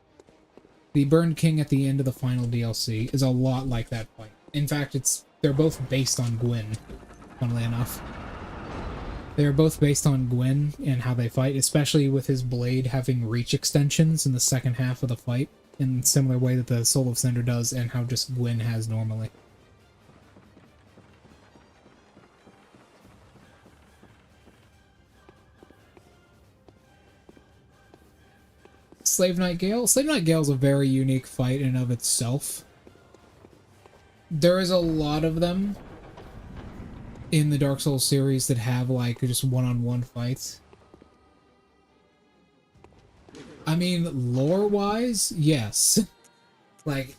The Burned King at the end of the final DLC is a lot like that fight. In fact, they're both based on Gwyn, funnily enough. They are both based on Gwyn and how they fight, especially with his blade having reach extensions in the second half of the fight, in a similar way that the Soul of Cinder does and how just Gwyn has normally. Slave Knight Gale? Slave Knight Gale is a very unique fight in and of itself. There is a lot of them in the Dark Souls series that have like just one-on-one fights. I mean, lore-wise, yes. Like,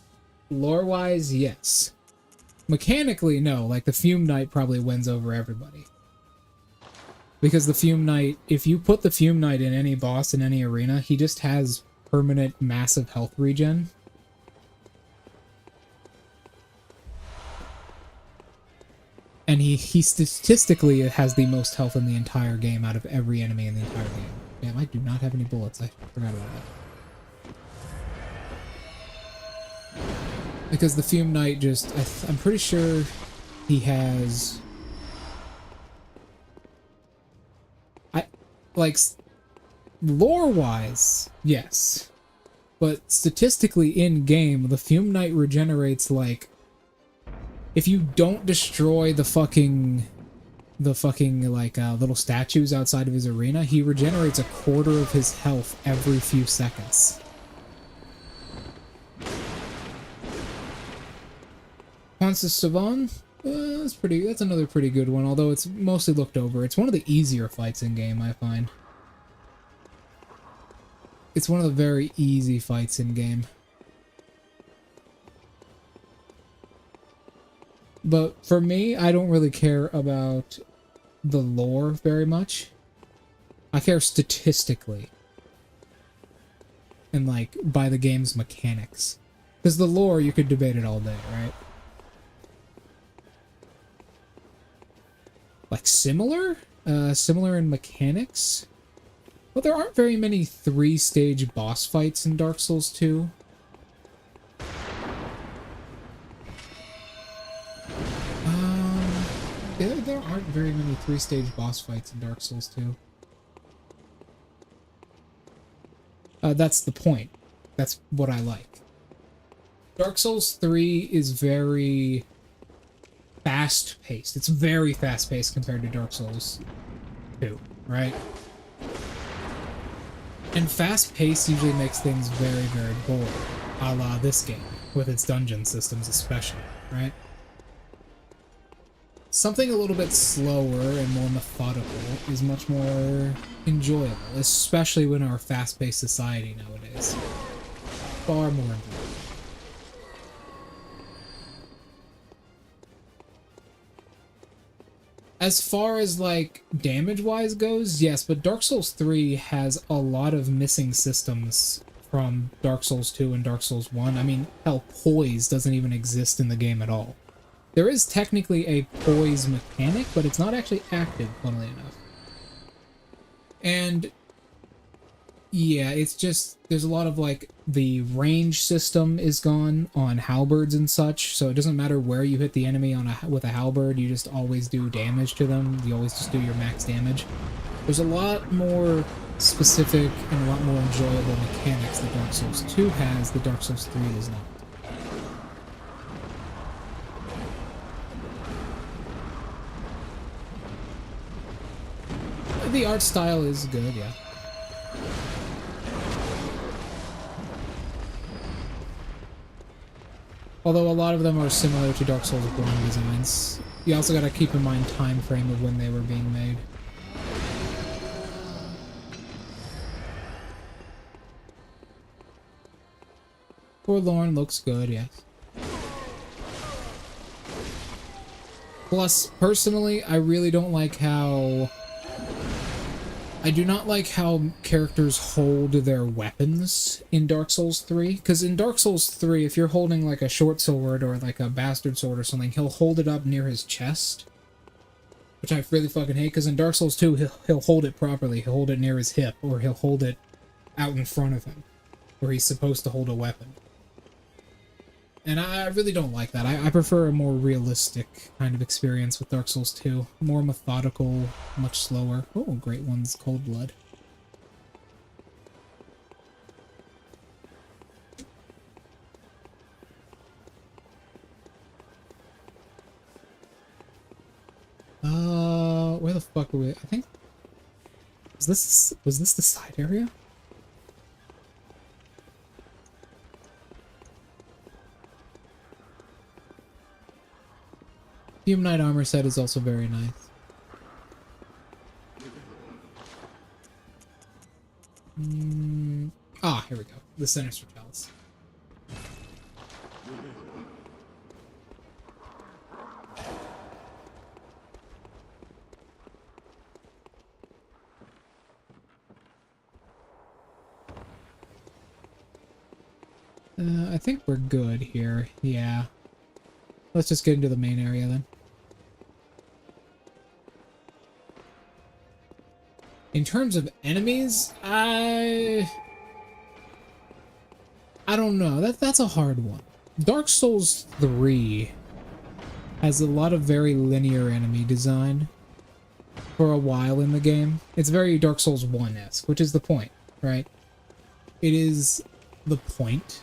lore-wise, yes. Mechanically, no. Like, the Fume Knight probably wins over everybody. Because the Fume Knight, if you put the Fume Knight in any boss in any arena, he just has permanent massive health regen. And he statistically has the most health in the entire game out of every enemy in the entire game. Damn, I do not have any bullets. I forgot about that. Because the Fume Knight just... I'm pretty sure he has... Like, lore-wise, yes. But statistically in-game, the Fume Knight regenerates, like... If you don't destroy the fucking, like, little statues outside of his arena, he regenerates 1/4 of his health every few seconds. Ponce Savan? That's another pretty good one, although it's mostly looked over. It's one of the easier fights in-game, I find. It's one of the very easy fights in-game. But for me, I don't really care about the lore very much. I care statistically. And, like, by the game's mechanics. Because the lore, you could debate it all day, right? Like, similar? Similar in mechanics? Well, there aren't very many 3-stage boss fights in Dark Souls 2. There aren't very many 3-stage boss fights in Dark Souls 2. That's the point. That's what I like. Dark Souls 3 is very fast-paced. It's very fast-paced compared to Dark Souls 2, right? And fast-paced usually makes things very, very boring, a la this game, with its dungeon systems especially, right? Something a little bit slower and more methodical is much more enjoyable, especially in our fast-paced society nowadays. Far more enjoyable. As far as, like, damage-wise goes, yes, but Dark Souls 3 has a lot of missing systems from Dark Souls 2 and Dark Souls 1. I mean, hell, poise doesn't even exist in the game at all. There is technically a poise mechanic, but it's not actually active, funnily enough. And yeah, it's just, there's a lot of like, the range system is gone on halberds and such, so it doesn't matter where you hit the enemy on with a halberd, you just always do damage to them. You always just do your max damage. There's a lot more specific and a lot more enjoyable mechanics that Dark Souls 2 has that Dark Souls 3 does not. The art style is good, yeah. Although a lot of them are similar to Dark Souls 1 designs. You also gotta keep in mind time frame of when they were being made. Forlorn looks good, yes. Plus, personally, I really don't like how... I do not like how characters hold their weapons in Dark Souls 3. Because in Dark Souls 3, if you're holding like a short sword or like a bastard sword or something, he'll hold it up near his chest. Which I really fucking hate, because in Dark Souls 2, he'll hold it properly. He'll hold it near his hip, or he'll hold it out in front of him, where he's supposed to hold a weapon. And I really don't like that. I prefer a more realistic kind of experience with Dark Souls 2. More methodical, much slower. Oh, great one's Cold Blood. Where the fuck are we? I think... was this the side area? Hume Knight armor set is also very nice. Here we go. The Sinister Chalice. I think we're good here. Yeah. Let's just get into the main area then. In terms of enemies, I don't know. That's a hard one. Dark Souls 3 has a lot of very linear enemy design for a while in the game. It's very Dark Souls 1-esque, which is the point, right? It is the point.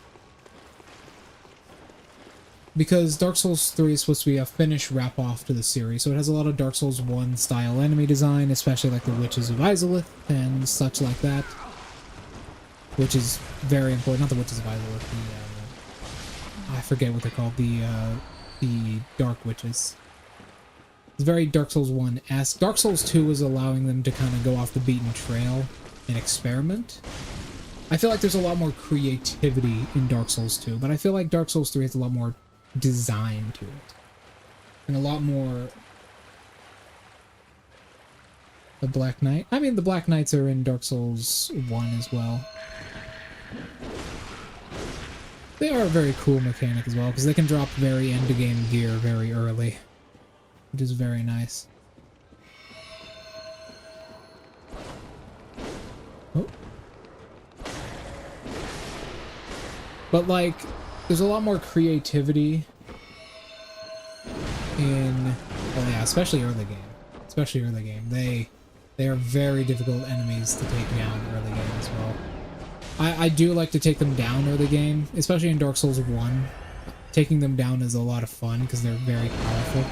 Because Dark Souls 3 is supposed to be a finished wrap-off to the series, so it has a lot of Dark Souls 1 style enemy design, especially like the Witches of Izalith and such like that. Which is very important. Not the Witches of Izalith, I forget what they're called, the Dark Witches. It's very Dark Souls 1-esque. Dark Souls 2 is allowing them to kind of go off the beaten trail and experiment. I feel like there's a lot more creativity in Dark Souls 2, but I feel like Dark Souls 3 has a lot more design to it. And a lot more... The Black Knight? I mean, the Black Knights are in Dark Souls 1 as well. They are a very cool mechanic as well, because they can drop very end-game gear very early. Which is very nice. Oh. But, like, there's a lot more creativity in... well, yeah, especially early game. Especially early game. They are very difficult enemies to take down early game as well. I do like to take them down early game, especially in Dark Souls 1. Taking them down is a lot of fun, because they're very powerful.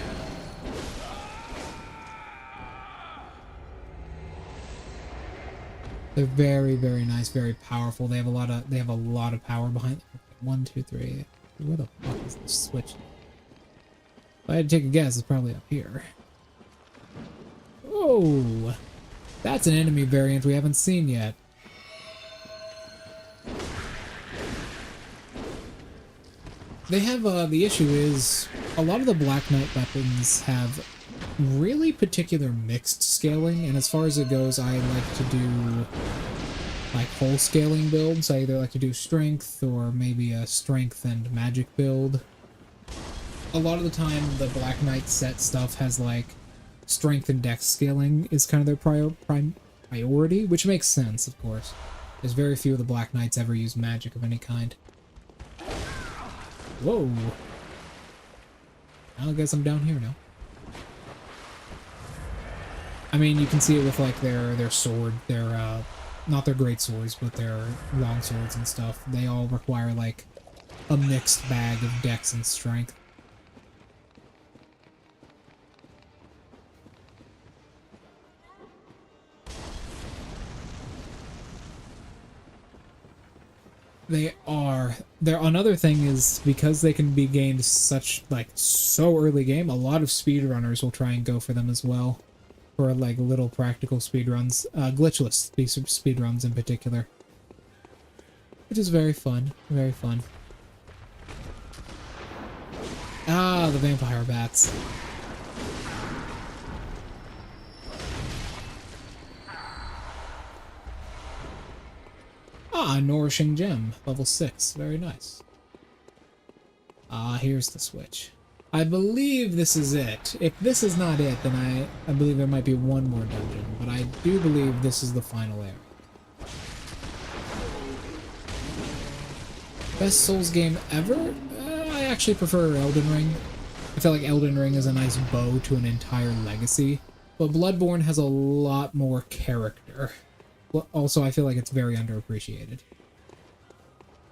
They're very, very nice, very powerful. They have a lot of power behind them. 1, 2, 3. Where the fuck is the switch? If I had to take a guess, it's probably up here. Oh, that's an enemy variant we haven't seen yet. They have, the issue is, a lot of the Black Knight weapons have really particular mixed scaling, and as far as it goes, I like to do like full scaling builds. I either like to do strength or maybe a strength and magic build. A lot of the time the Black Knight set stuff has like strength and dex scaling is kind of their priority, which makes sense, of course. There's very few of the Black Knights ever use magic of any kind. Whoa. I guess I'm down here now. I mean, you can see it with like their sword, their not their great swords, but their long swords and stuff. They all require like a mixed bag of dex and strength. They are. Another thing is, because they can be gained so early game, a lot of speedrunners will try and go for them as well. For like little practical speedruns. Glitchless speedruns in particular. Which is very fun. Very fun. Ah, the vampire bats. Ah, nourishing gem, level 6, very nice. Ah, here's the switch. I believe this is it. If this is not it, then I believe there might be one more dungeon, but I do believe this is the final area. Best Souls game ever? I actually prefer Elden Ring. I feel like Elden Ring is a nice bow to an entire legacy, but Bloodborne has a lot more character. Also, I feel like it's very underappreciated.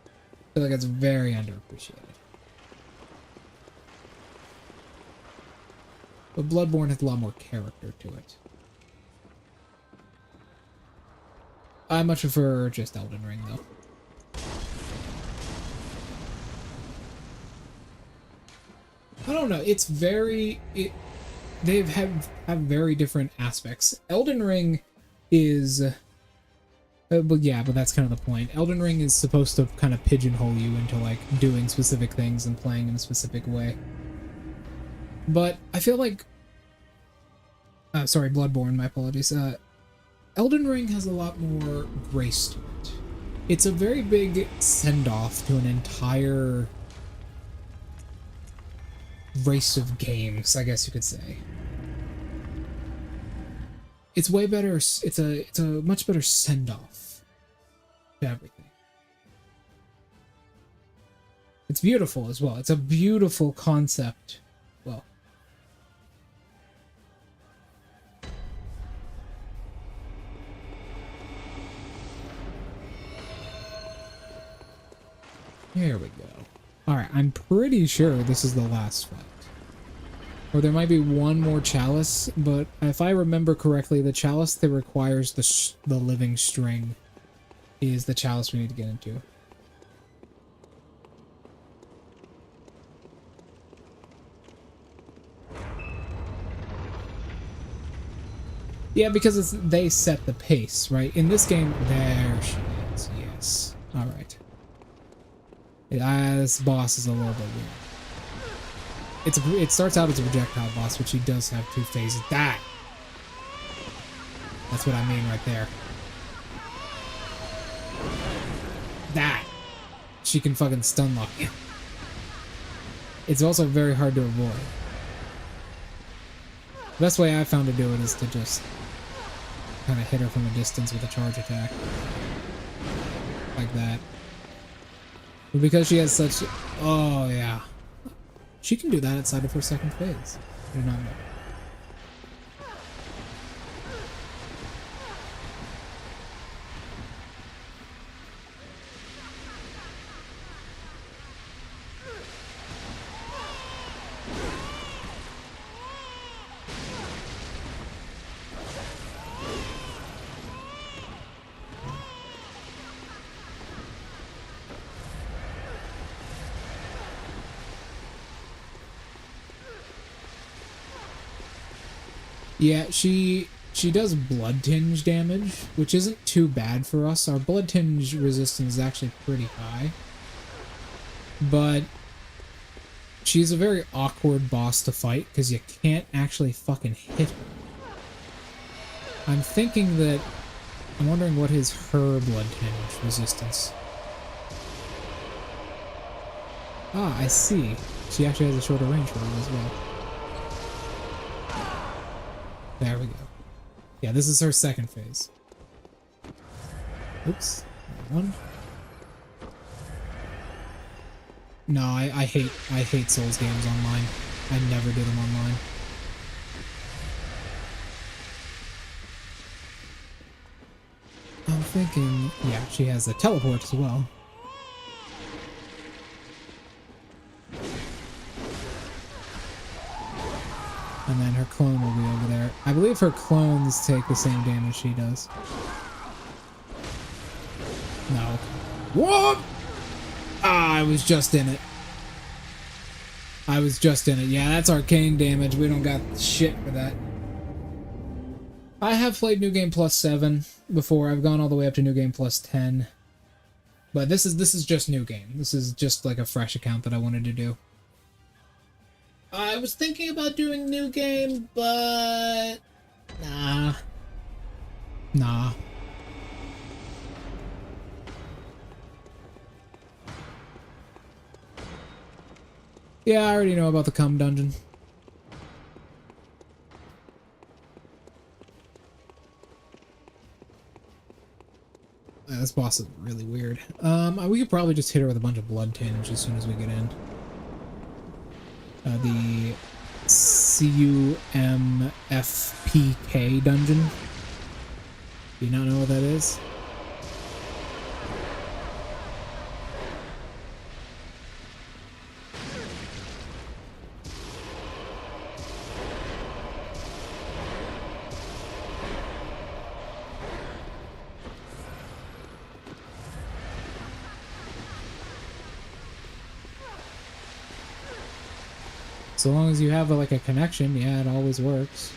I feel like it's very underappreciated. But Bloodborne has a lot more character to it. I much prefer just Elden Ring, though. I don't know, it's very... They have very different aspects. Elden Ring is... but that's kind of the point. Elden Ring is supposed to kind of pigeonhole you into, like, doing specific things and playing in a specific way. But I feel like... sorry, Bloodborne, my apologies. Elden Ring has a lot more grace to it. It's a very big send-off to an entire race of games, I guess you could say. It's way better, it's a much better send-off to everything. It's beautiful as well. It's a beautiful concept. Well, here we go. Alright, I'm pretty sure this is the last fight. Or there might be one more chalice, but if I remember correctly, the chalice that requires the living string is the chalice we need to get into. Yeah, because they set the pace, right? In this game, there she is, yes. Alright. This boss is a little bit weird. It starts out as a projectile boss, which he does have 2 phases. That's what I mean right there. That! She can fucking stun lock you. It's also very hard to avoid. The best way I found to do it is to just kind of hit her from a distance with a charge attack. Like that. But because she has such... Oh, yeah. She can do that outside of her second phase. I do not know. Yeah, she does blood tinge damage, which isn't too bad for us. Our blood tinge resistance is actually pretty high. But she's a very awkward boss to fight because you can't actually fucking hit her. I'm thinking that I'm wondering what is her blood tinge resistance. Ah, I see. She actually has a shorter range for it as well. There we go. Yeah, this is her second phase. Oops. One. No, I hate Souls games online. I never do them online. I'm thinking, yeah, she has a teleport as well. And then her clone will be over there. I believe her clones take the same damage she does. No. Whoa! Ah, I was just in it. I was just in it. Yeah, that's arcane damage. We don't got shit for that. I have played New Game Plus 7 before. I've gone all the way up to New Game Plus 10. But this is just New Game. This is just like a fresh account that I wanted to do. I was thinking about doing New Game, but... Nah. Nah. Yeah, I already know about the cum dungeon. This boss is really weird. We could probably just hit her with a bunch of blood tinge as soon as we get in. The CUMFPK dungeon. Do you not know what that is? So long as you have like a connection, yeah, it always works.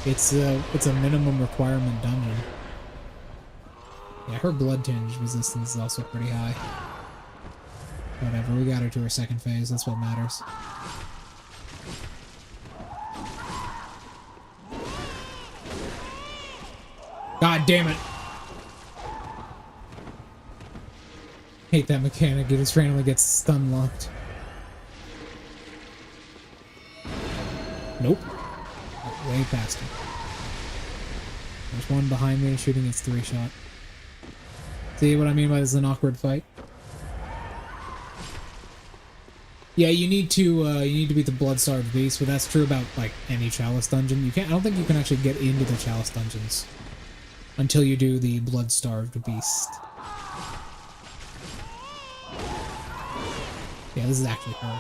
It's a minimum requirement dungeon. Yeah, her blood tinge resistance is also pretty high. Whatever, we got her to her second phase, that's what matters. God damn it! Hate that mechanic, it just randomly gets stun locked. Nope. Way past him. There's one behind me shooting its 3-shot. See what I mean by this is an awkward fight? Yeah, you need to beat the blood-starved beast, but that's true about like any chalice dungeon. You can't I don't think you can actually get into the chalice dungeons until you do the blood-starved beast. Yeah, this is actually her.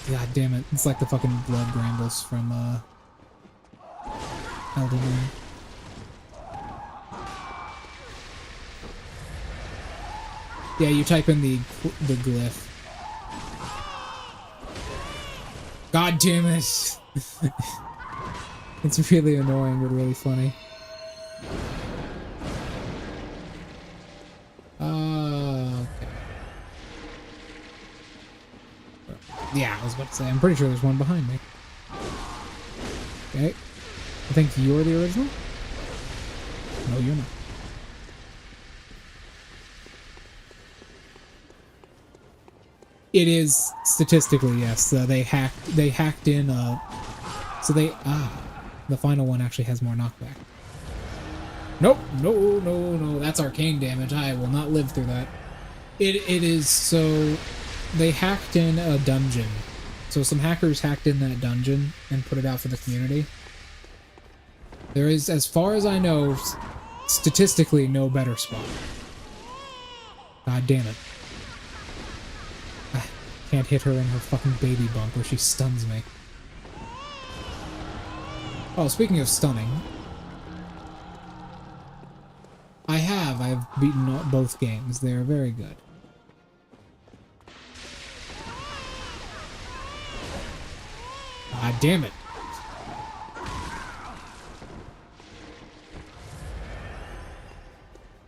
God damn it. It's like the fucking blood brambles from, Elden Ring. Yeah, you type in the glyph. God damn it! It's really annoying, but really funny. Okay. Yeah, I was about to say, I'm pretty sure there's one behind me. Okay. I think you're the original? No, you're not. It is statistically, yes. They hacked in, so the final one actually has more knockback. Nope, no, that's arcane damage. I will not live through that. It is, so they hacked in a dungeon. So some hackers hacked in that dungeon and put it out for the community. There is, as far as I know, statistically no better spot. God damn it. I can't hit her in her fucking baby bump where she stuns me. Oh, speaking of stunning, I've beaten both games. They are very good. God damn it.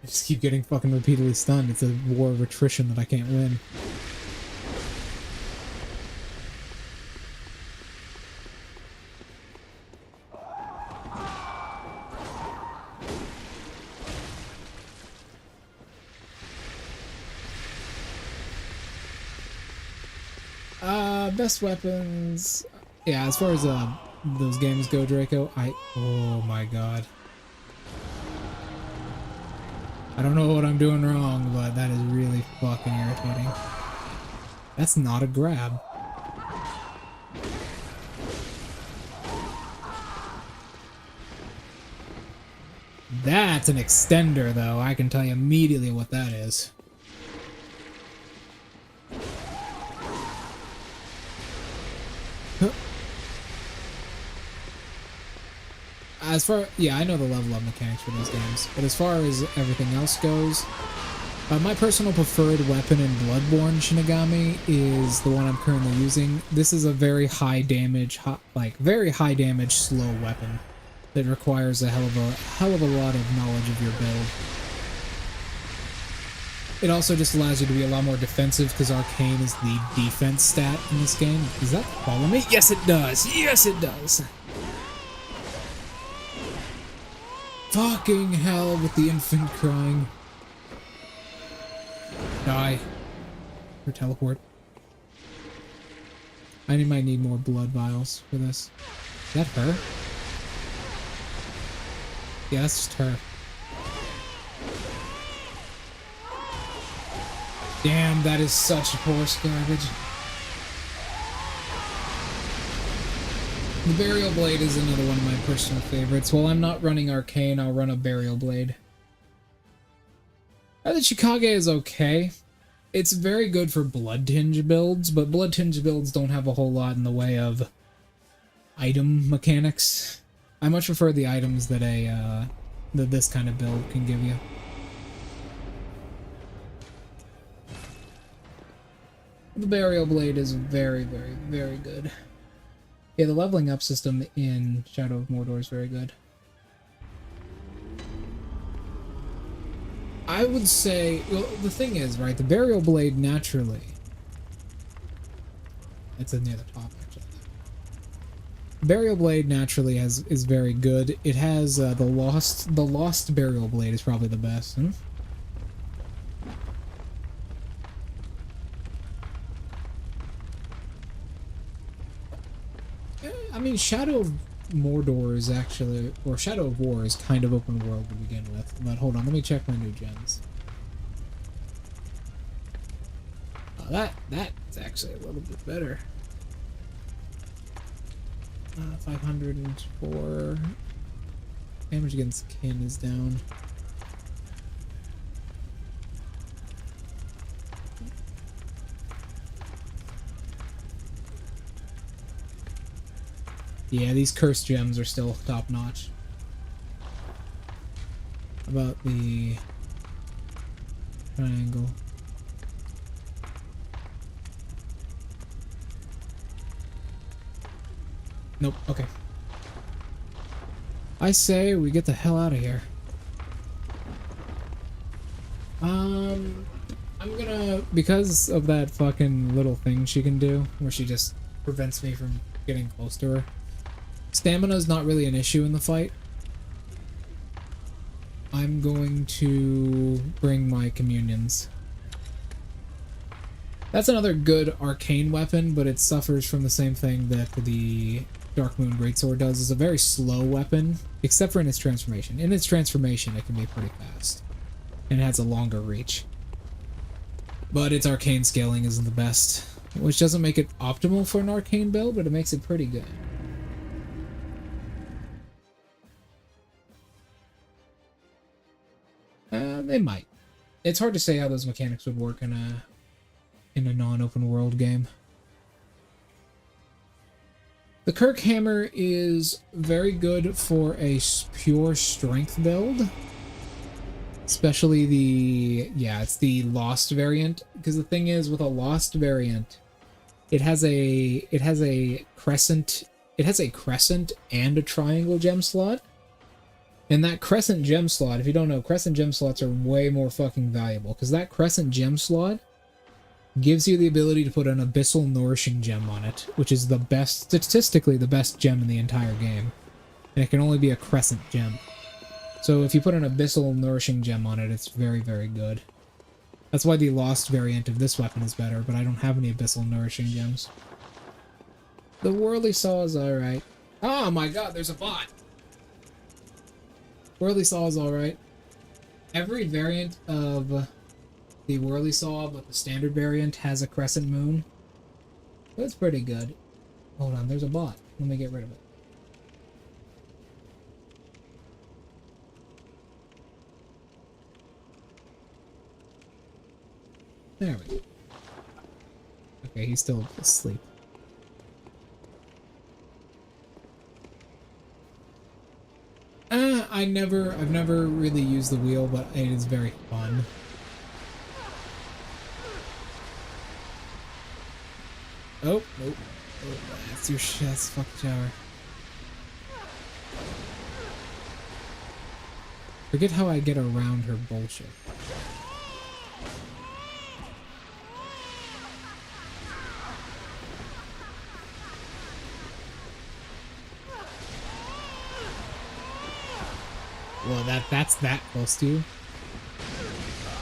I just keep getting fucking repeatedly stunned. It's a war of attrition that I can't win. Best weapons. Yeah, as far as those games go, Draco, oh my god. I don't know what I'm doing wrong, but that is really fucking irritating. That's not a grab. That's an extender, though. I can tell you immediately what that is. Yeah, I know the level up mechanics for those games, but as far as everything else goes, my personal preferred weapon in Bloodborne Shinigami is the one I'm currently using. This is a very high damage, very high damage slow weapon that requires a hell of a lot of knowledge of your build. It also just allows you to be a lot more defensive because Arcane is the defense stat in this game. Does that follow me? Yes, it does. Yes, it does. Fucking hell with the infant crying. Die. Or teleport. I might need more blood vials for this. Is that her? Yeah, that's just her. Damn, that is such horse garbage. The Burial Blade is another one of my personal favorites. While I'm not running Arcane, I'll run a Burial Blade. The Chikage is okay. It's very good for Blood Tinge builds, but Blood Tinge builds don't have a whole lot in the way of item mechanics. I much prefer the items that that this kind of build can give you. The Burial Blade is very, very, very good. Yeah, the leveling up system in Shadow of Mordor is very good. I would say, well, the thing is, right, the Burial Blade naturally... It's near the top, actually. Burial Blade naturally is very good. It has the Lost Burial Blade is probably the best. Hmm? I mean, Shadow of Mordor is actually, or Shadow of War is kind of open world to begin with. But hold on, let me check my new gens. Oh, that's actually a little bit better. 504. Damage against kin is down. Yeah, these cursed gems are still top notch. About the triangle. Nope, okay. I say we get the hell out of here. I'm gonna, because of that fucking little thing she can do, where she just prevents me from getting close to her. Stamina's not really an issue in the fight. I'm going to bring my communions. That's another good arcane weapon, but it suffers from the same thing that the Dark Moon Greatsword does. It's a very slow weapon, except for in its transformation. In its transformation, it can be pretty fast. And it has a longer reach. But its arcane scaling isn't the best, which doesn't make it optimal for an arcane build, but it makes it pretty good. They might. It's hard to say how those mechanics would work in a non-open world game. The Kirk Hammer is very good for a pure strength build. Especially it's the Lost variant. Because the thing is, with a Lost variant, it has a crescent and a triangle gem slot. And that crescent gem slot, if you don't know, crescent gem slots are way more fucking valuable. Because that crescent gem slot gives you the ability to put an abyssal nourishing gem on it, which is the best, statistically the best gem in the entire game. And it can only be a crescent gem. So if you put an abyssal nourishing gem on it, it's very, very good. That's why the Lost variant of this weapon is better, but I don't have any Abyssal Nourishing Gems. The Whirly Saw is alright. Oh my god, there's a bot! Whirly Saw is alright. Every variant of the Whirly Saw, but the standard variant, has a crescent moon. That's pretty good. Hold on, there's a bot. Let me get rid of it. There we go. Okay, he's still asleep. I've never really used the wheel, but it is very fun. Oh, nope. Oh, that's your shit. That's fucking shower. Forget how I get around her bullshit. Well, that's that close to you.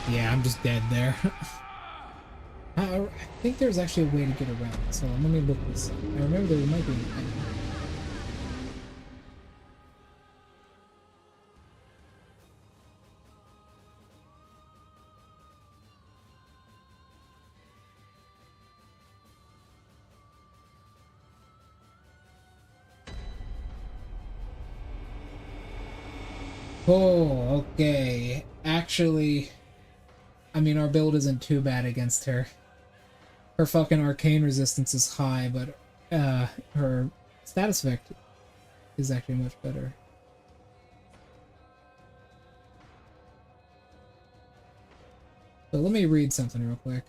Yeah, I'm just dead there. I think there's actually a way to get around this. So let me look this up. I remember there might be an item. Oh, okay. Actually, I mean, our build isn't too bad against her. Her fucking arcane resistance is high, but her status effect is actually much better. So let me read something real quick.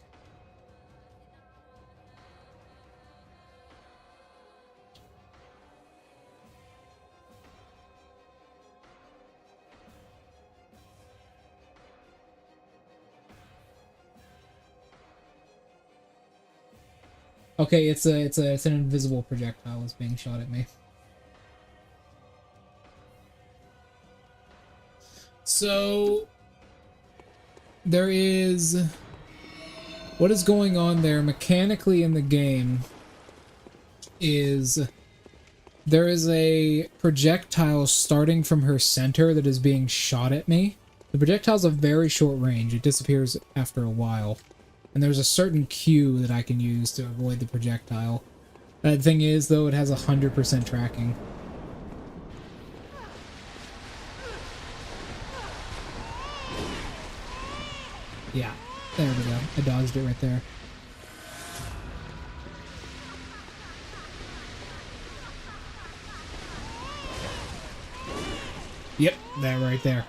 Okay, it's an invisible projectile that's being shot at me. So there is what is going on there mechanically in the game is there is a projectile starting from her center that is being shot at me. The projectile's a very short range. It disappears after a while. And there's a certain cue that I can use to avoid the projectile. That thing is, though, it has 100% tracking. Yeah, there we go. I dodged it right there. Yep, that right there.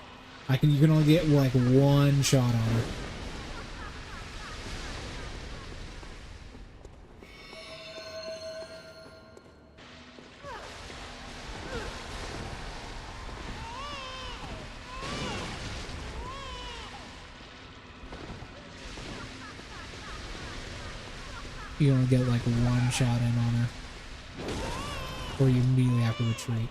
You can only get like one shot on her. You only get like one shot in on her, or you immediately have to retreat.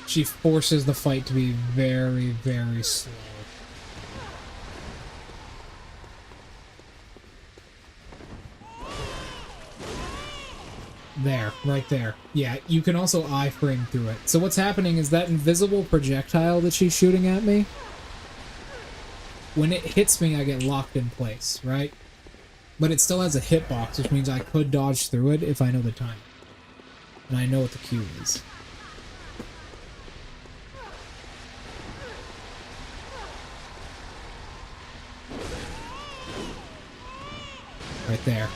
She forces the fight to be very, very slow. There, right there. Yeah, you can also iframe through it. So what's happening is that invisible projectile that she's shooting at me, when it hits me, I get locked in place, right? But it still has a hitbox, which means I could dodge through it if I know the time. And I know what the cue is. Right there.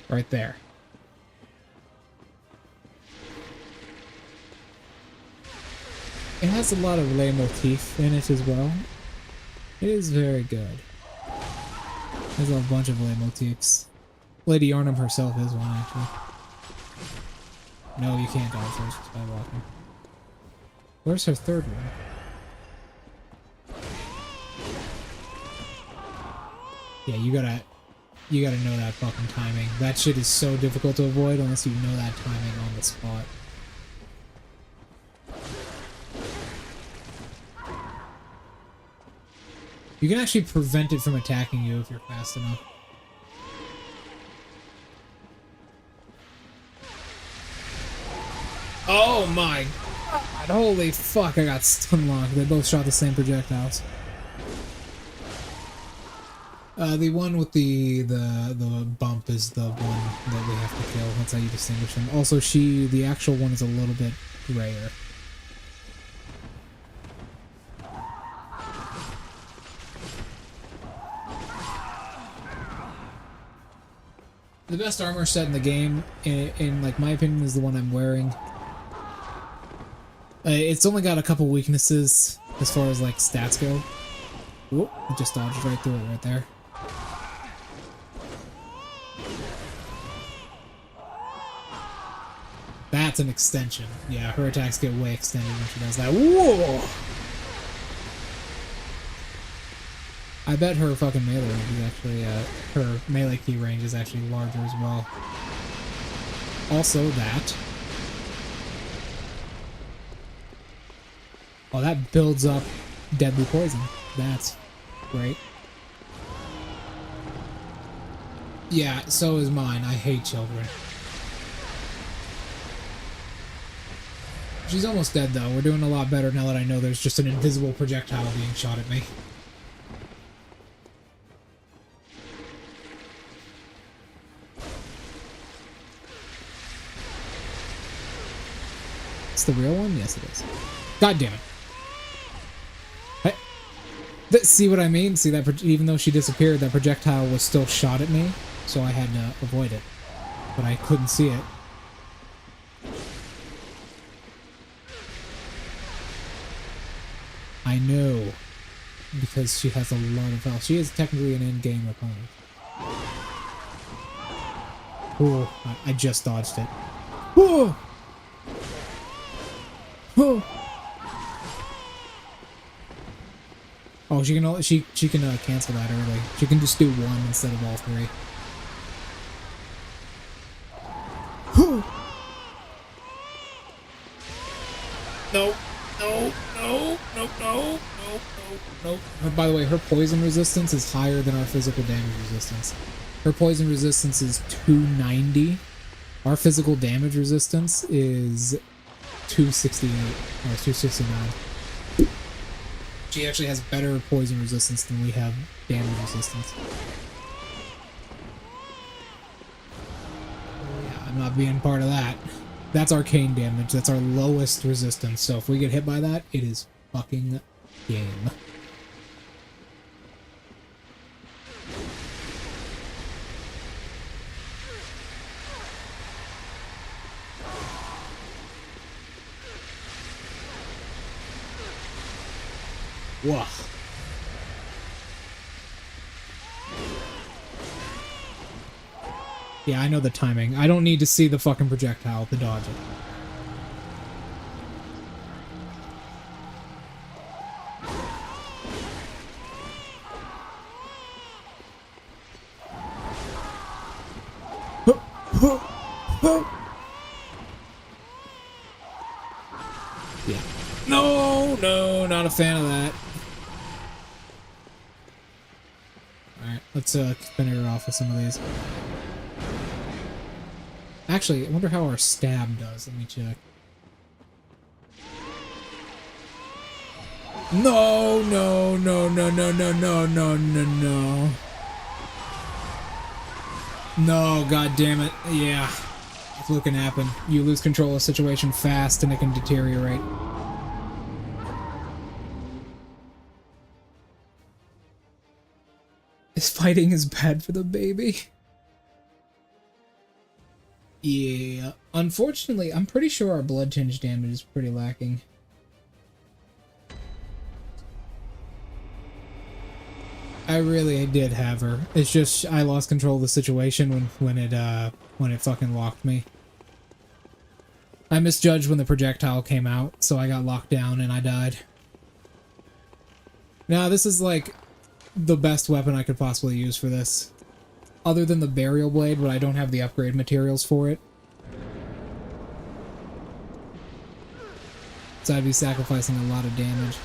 Right there. It has a lot of leitmotif in it as well. It is very good. There's a bunch of leitmotifs. Lady Arnhem herself is one, actually. No, you can't dodge those just by walking. Where's her third one? Yeah, you gotta know that fucking timing. That shit is so difficult to avoid unless you know that timing on the spot. You can actually prevent it from attacking you if you're fast enough. Oh my god, holy fuck, I got stun locked. They both shot the same projectiles. The one with the bump is the one that we have to kill. That's how you distinguish them. Also, the actual one is a little bit grayer. The best armor set in the game, in like my opinion, is the one I'm wearing. It's only got a couple weaknesses as far as like stats go. Whoop! I just dodged right through it right there. That's an extension. Yeah, her attacks get way extended when she does that. Whoa! I bet her fucking melee range is actually, her melee key range is actually larger as well. Also that. Oh, that builds up deadly poison. That's great. Yeah, so is mine. I hate children. She's almost dead, though. We're doing a lot better now that I know there's just an invisible projectile being shot at me. It's the real one? Yes, it is. God damn it. Hey. See what I mean? See that? Even though she disappeared, that projectile was still shot at me, so I had to avoid it. But I couldn't see it. I know, because she has a lot of health. She is technically an in-game opponent. Oh, I just dodged it. Oh! Oh! Oh, she can cancel that early. She can just do one instead of all three. No, no, no, no, no, no, no, no. By the way, her poison resistance is higher than our physical damage resistance. Her poison resistance is 290. Our physical damage resistance is 268 or 269. She actually has better poison resistance than we have damage resistance. Yeah, I'm not being part of that. That's arcane damage. That's our lowest resistance. So if we get hit by that, it is fucking game. Whoa. Yeah, I know the timing. I don't need to see the fucking projectile to dodge it. Yeah. No, no, not a fan of that. Alright, let's spin her off with some of these. Actually, I wonder how our stab does. Let me check. No, no, no, no, no, no, no, no, no, no. No, god damn it. Yeah. It's what can happen. You lose control of a situation fast and it can deteriorate. This fighting is bad for the baby. Yeah. Unfortunately, I'm pretty sure our blood tinge damage is pretty lacking. I really did have her. It's just I lost control of the situation when it fucking locked me. I misjudged when the projectile came out, so I got locked down and I died. Now this is like the best weapon I could possibly use for this. Other than the burial blade, but I don't have the upgrade materials for it. So I'd be sacrificing a lot of damage.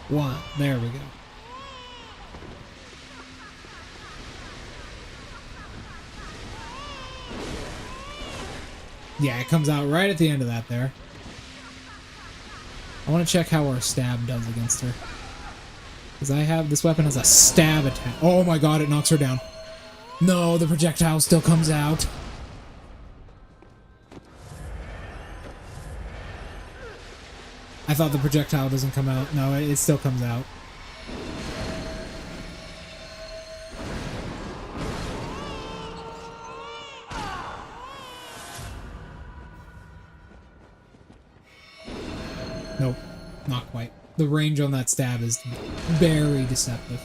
One. There we go. Yeah, it comes out right at the end of that there. I want to check how our stab does against her. Because this weapon has a stab attack. Oh my god, it knocks her down. No, the projectile still comes out. I thought the projectile doesn't come out. No, it still comes out. Nope, not quite. The range on that stab is very deceptive.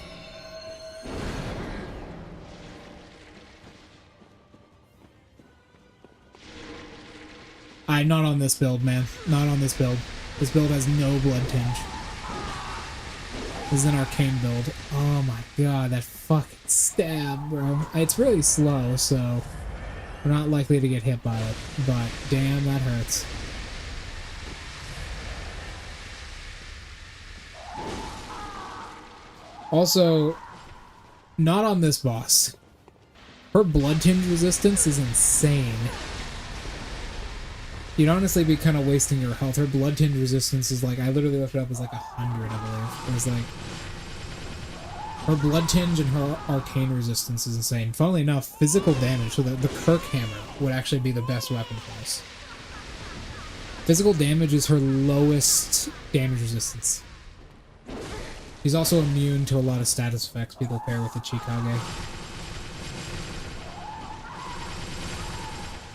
Not on this build, man. Not on this build. This build has no blood tinge. This is an arcane build. Oh my god, that fucking stab, bro. It's really slow, so we're not likely to get hit by it. But damn, that hurts. Also, not on this boss. Her blood tinge resistance is insane. You'd honestly be kind of wasting your health. Her blood tinge resistance is like, I literally looked it up as like 100, I believe. It was like, her blood tinge and her arcane resistance is insane. Funnily enough, physical damage, so the Kirk hammer would actually be the best weapon for us. Physical damage is her lowest damage resistance. She's also immune to a lot of status effects people pair with the Chikage.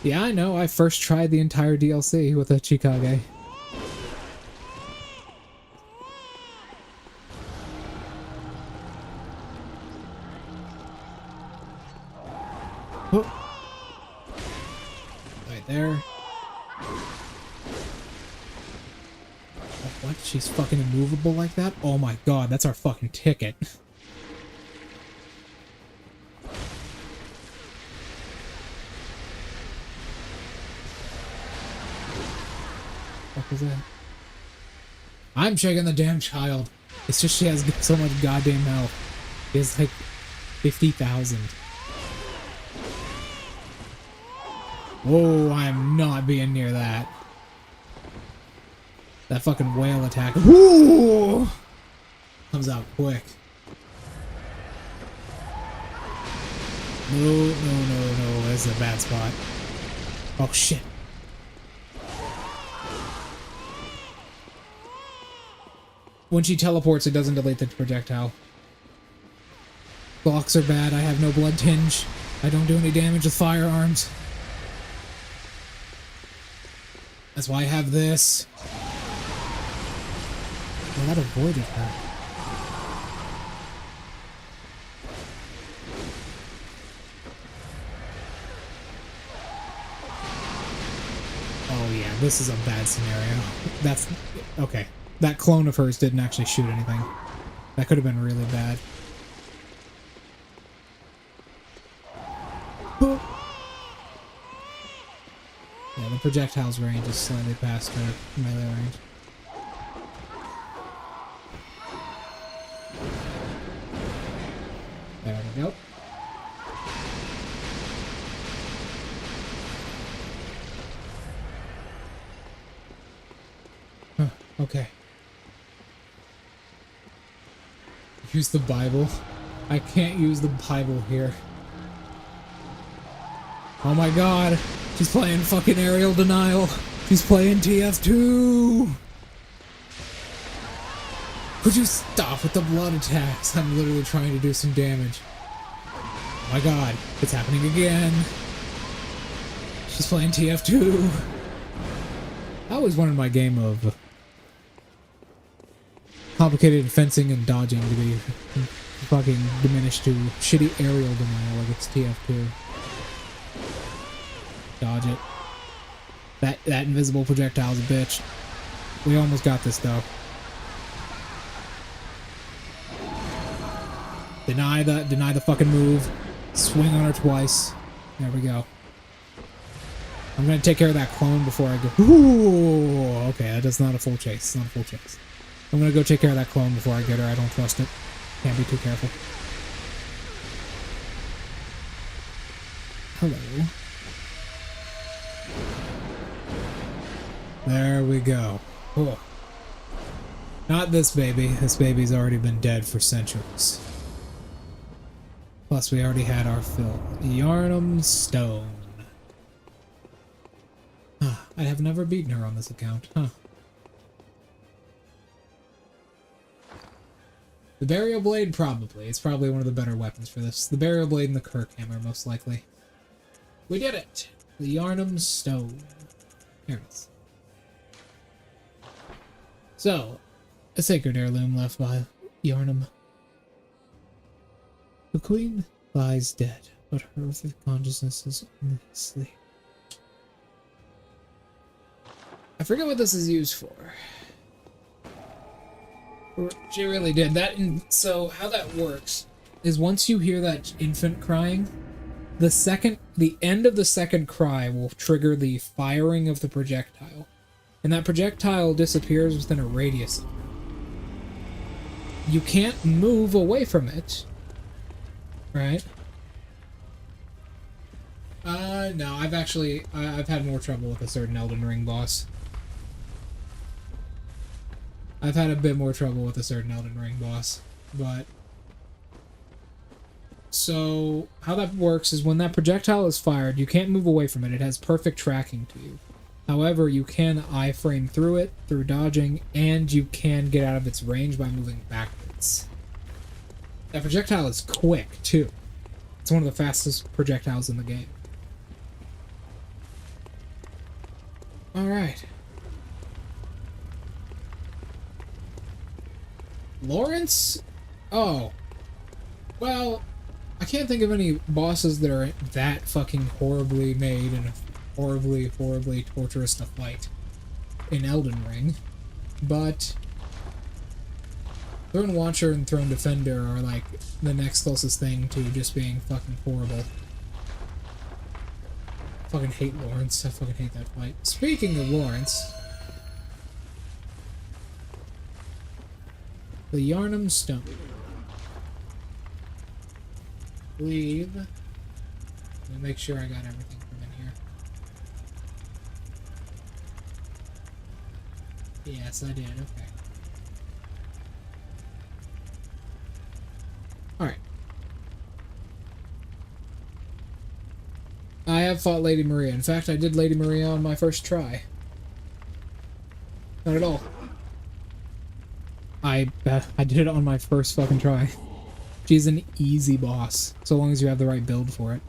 Yeah, I know. I first tried the entire DLC with a Chikage. Oh. Right there. What? She's fucking immovable like that? Oh my god, that's our fucking ticket. What was that? I'm checking the damn child. It's just she has so much goddamn health. She has like 50,000. Whoa, I'm not being near that. That fucking whale attack. Woo! Comes out quick. No. This is a bad spot. Oh shit. When she teleports, it doesn't delete the projectile. Blocks are bad. I have no blood tinge. I don't do any damage with firearms. That's why I have this. Well, that avoided her. Oh yeah, this is a bad scenario. That's... okay. That clone of hers didn't actually shoot anything. That could have been really bad. Yeah, the projectile's range is slightly past her melee range. There we go. Huh, okay. Use the Bible. I can't use the Bible here. Oh my god. She's playing fucking aerial denial. She's playing TF2. Could you stop with the blood attacks? I'm literally trying to do some damage. Oh my god. It's happening again. She's playing TF2. I always wanted my game of complicated fencing and dodging to be fucking diminished to shitty aerial denial like it's TF2. Dodge it. That invisible projectile's a bitch. We almost got this though. Deny the fucking move. Swing on her twice. There we go. I'm gonna take care of that clone before I go. Ooh, okay, that's not a full chase. It's not a full chase. I'm gonna go take care of that clone before I get her. I don't trust it. Can't be too careful. Hello. There we go. Oh. Not this baby. This baby's already been dead for centuries. Plus, we already had our fill. Yarnum Stone. Huh. I have never beaten her on this account. Huh. The Burial Blade, probably. It's probably one of the better weapons for this. The Burial Blade and the Kirk Hammer, most likely. We did it! The Yarnum Stone. Here it is. So, a sacred heirloom left by Yarnum. The queen lies dead, but her consciousness is only asleep. I forget what this is used for. She really did that. So how that works is once you hear that infant crying, the end of the second cry will trigger the firing of the projectile, and that projectile disappears within a radius of her. You can't move away from it. Right? No, I've had more trouble with a certain Elden Ring boss. I've had a bit more trouble with a certain Elden Ring boss, but... So, how that works is when that projectile is fired, you can't move away from it. It has perfect tracking to you. However, you can iframe through it, through dodging, and you can get out of its range by moving backwards. That projectile is quick, too. It's one of the fastest projectiles in the game. Alright. Lawrence? Oh. Well, I can't think of any bosses that are that fucking horribly made and horribly, horribly torturous to fight in Elden Ring. But Throne Watcher and Throne Defender are like the next closest thing to just being fucking horrible. I fucking hate Lawrence. I fucking hate that fight. Speaking of Lawrence, the Yarnum Stone. Leave. Let me make sure I got everything from in here. Yes, I did. Okay. Alright. I have fought Lady Maria. In fact, I did Lady Maria on my first try. Not at all. I did it on my first fucking try. She's an easy boss, so long as you have the right build for it.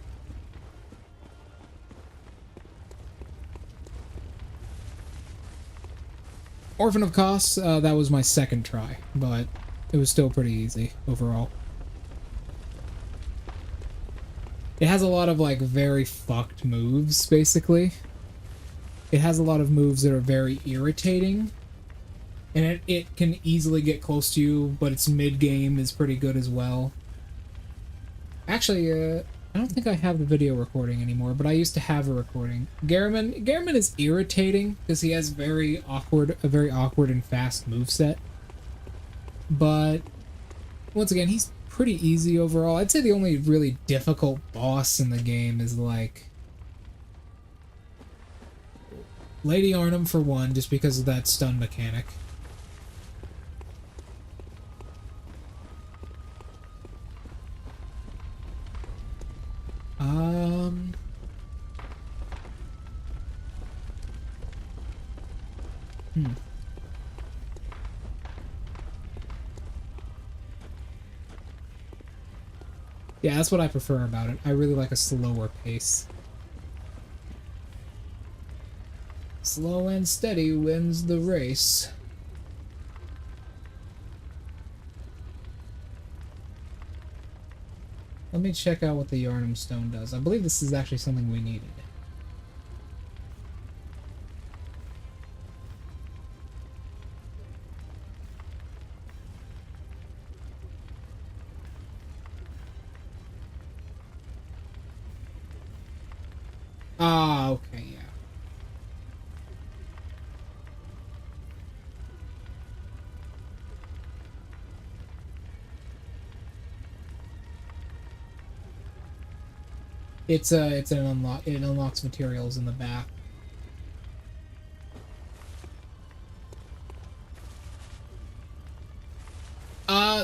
Orphan of Kos, that was my second try, but it was still pretty easy overall. It has a lot of, like, very fucked moves, basically. It has a lot of moves that are very irritating. And it can easily get close to you, but its mid-game is pretty good as well. Actually, I don't think I have the video recording anymore, but I used to have a recording. Gehrman is irritating, because he has a very awkward and fast moveset. But, once again, he's pretty easy overall. I'd say the only really difficult boss in the game is, like, Lady Arnhem for one, just because of that stun mechanic. Yeah, that's what I prefer about it. I really like a slower pace. Slow and steady wins the race. Let me check out what the Yarnum Stone does. I believe this is actually something we needed. Ah, okay, yeah. It's an unlock. It unlocks materials in the back.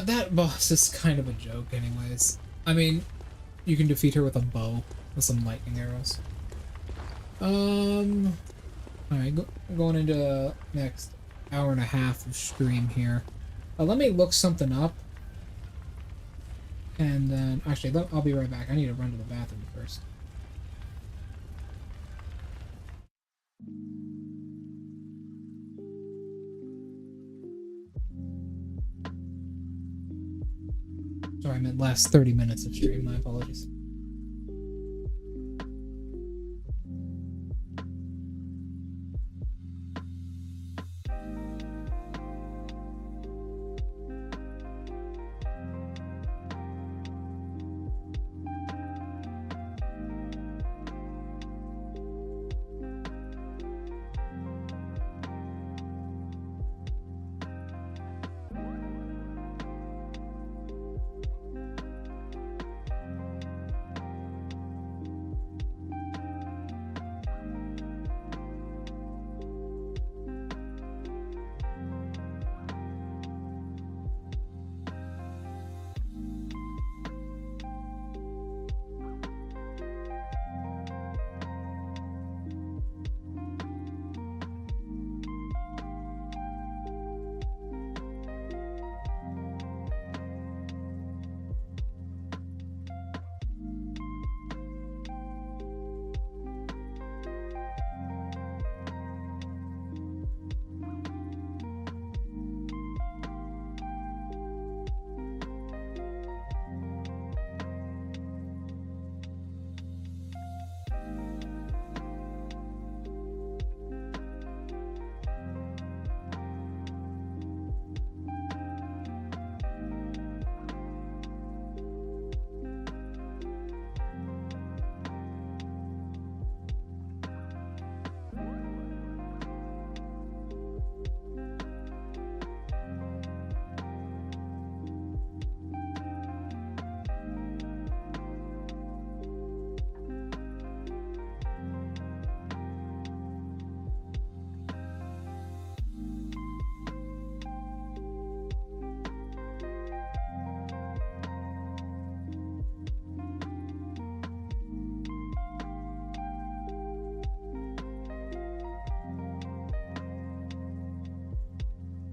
That boss is kind of a joke, anyways. I mean, you can defeat her with a bow with some lightning arrows. Alright, going into next hour and a half of stream here. Let me look something up. And then, actually, I'll be right back. I need to run to the bathroom first. Sorry, I meant last 30 minutes of stream. My apologies.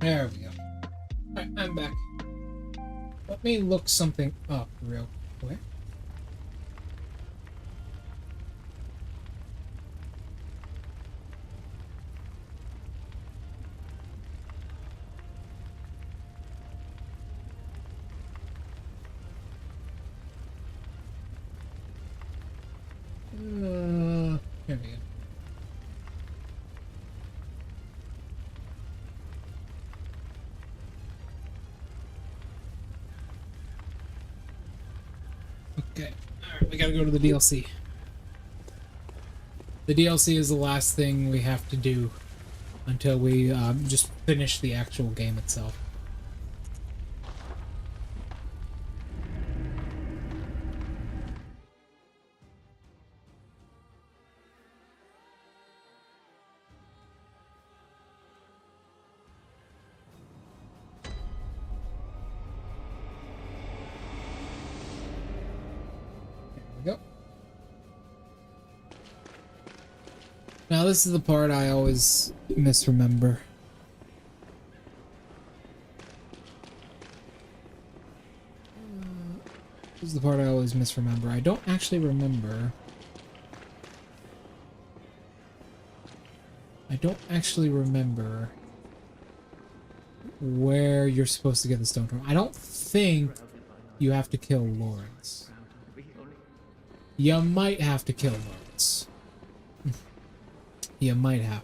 There we go. Alright, I'm back. Let me look something up real quick. Here we go. Okay, alright, we gotta go to the DLC. The DLC is the last thing we have to do until we just finish the actual game itself. Now this is the part I always misremember. This is the part I always misremember. I don't actually remember I don't actually remember where you're supposed to get the stone from. I don't think you have to kill Lawrence. You might have to kill Lawrence. You might have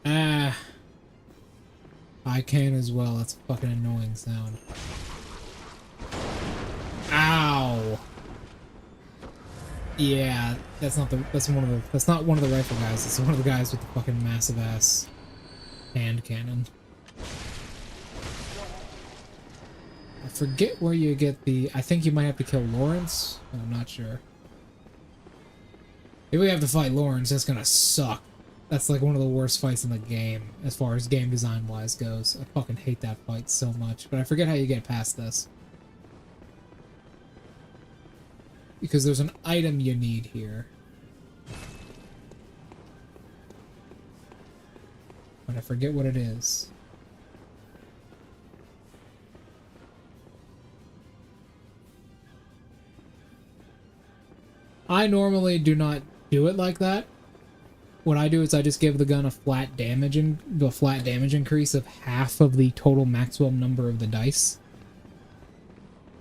to. I can as well. That's a fucking annoying sound. Ow! Yeah, that's not one of the rifle guys. It's one of the guys with the fucking massive ass hand cannon. I forget where you get the... I think you might have to kill Lawrence. I'm not sure. If we have to fight Lawrence, that's gonna suck. That's like one of the worst fights in the game, as far as game design wise goes. I fucking hate that fight so much, but I forget how you get past this. Because there's an item you need here. But I forget what it is. I normally do not do it like that. What I do is I just give the gun a flat damage increase of half of the total maximum number of the dice.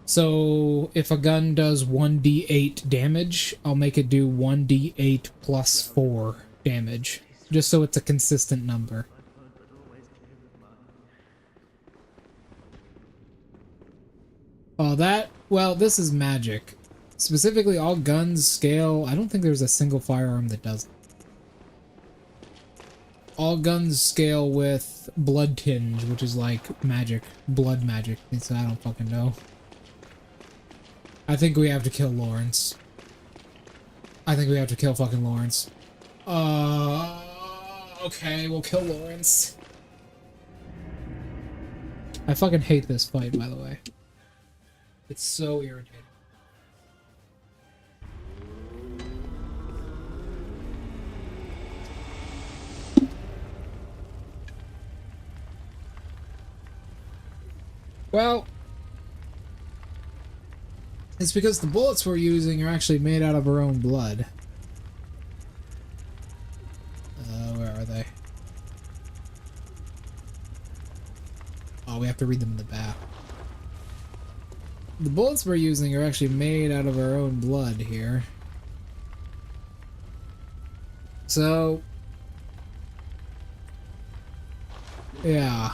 So if a gun does 1d8 damage, I'll make it do 1d8 plus 4 damage, just so it's a consistent number. Oh, well, this is magic. Specifically, all guns scale... I don't think there's a single firearm that does it. All guns scale with blood tinge, which is like magic. Blood magic. So I don't fucking know. I think we have to kill Lawrence. I think we have to kill fucking Lawrence. Okay, we'll kill Lawrence. I fucking hate this fight, by the way. It's so irritating. Well, it's because the bullets we're using are actually made out of our own blood. Where are they? Oh, we have to read them in the back. The bullets we're using are actually made out of our own blood here. So, yeah.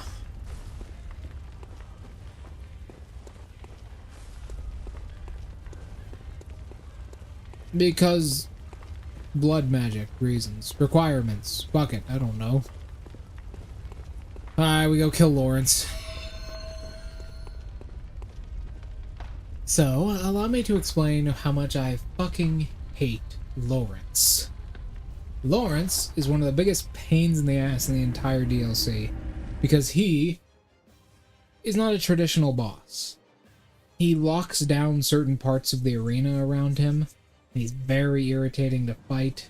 Because blood magic reasons. Requirements. Fuck it, I don't know. Alright, we go kill Lawrence. So, allow me to explain how much I fucking hate Lawrence. Lawrence is one of the biggest pains in the ass in the entire DLC. Because he is not a traditional boss. He locks down certain parts of the arena around him. He's very irritating to fight.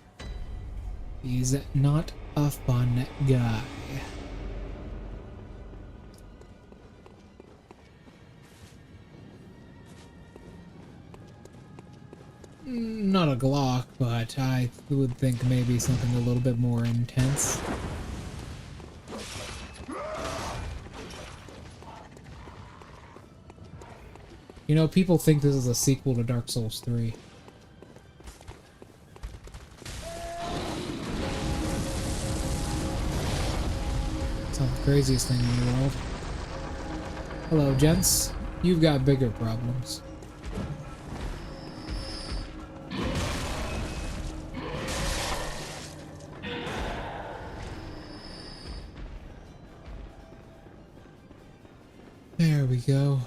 He's not a fun guy. Not a Glock, but I would think maybe something a little bit more intense. You know, people think this is a sequel to Dark Souls 3. It's not the craziest thing in the world. Hello, gents. You've got bigger problems. There we go.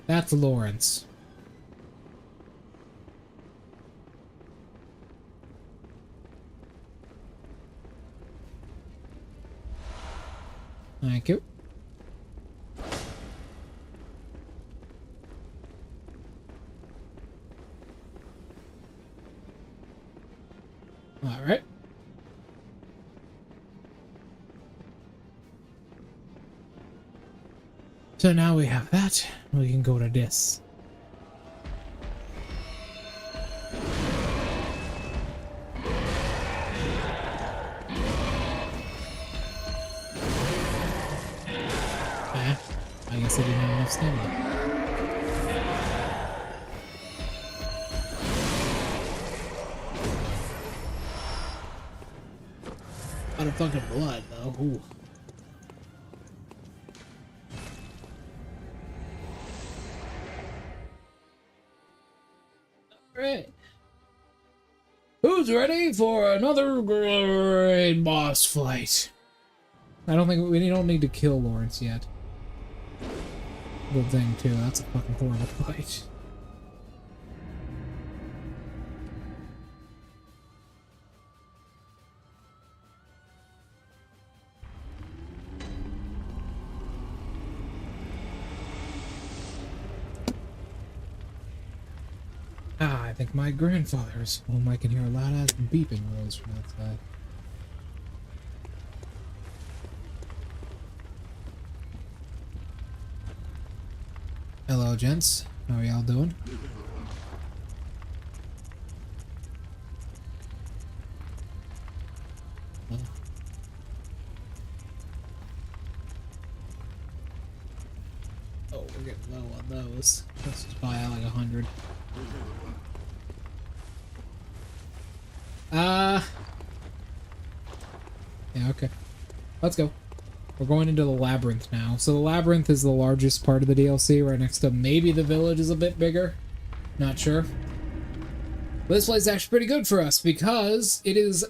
That's Lawrence. Thank you. All right. So now we have that. We can go to this. guess I didn't have enough stamina. A lot of fucking blood, though. Ooh. Alright. Who's ready for another great boss fight? I don't think we don't need to kill Lawrence yet. Good thing too. That's a fucking horrible fight. Ah, I think my grandfather's home. I can hear a loud ass beeping noise from outside. Hello, gents. How are y'all doing? Oh. Oh, we're getting low on those. Let's just buy out like 100. Yeah, okay. Let's go. We're going into the labyrinth now. So the labyrinth is the largest part of the DLC, right next to maybe the village is a bit bigger. Not sure. But this place is actually pretty good for us because it is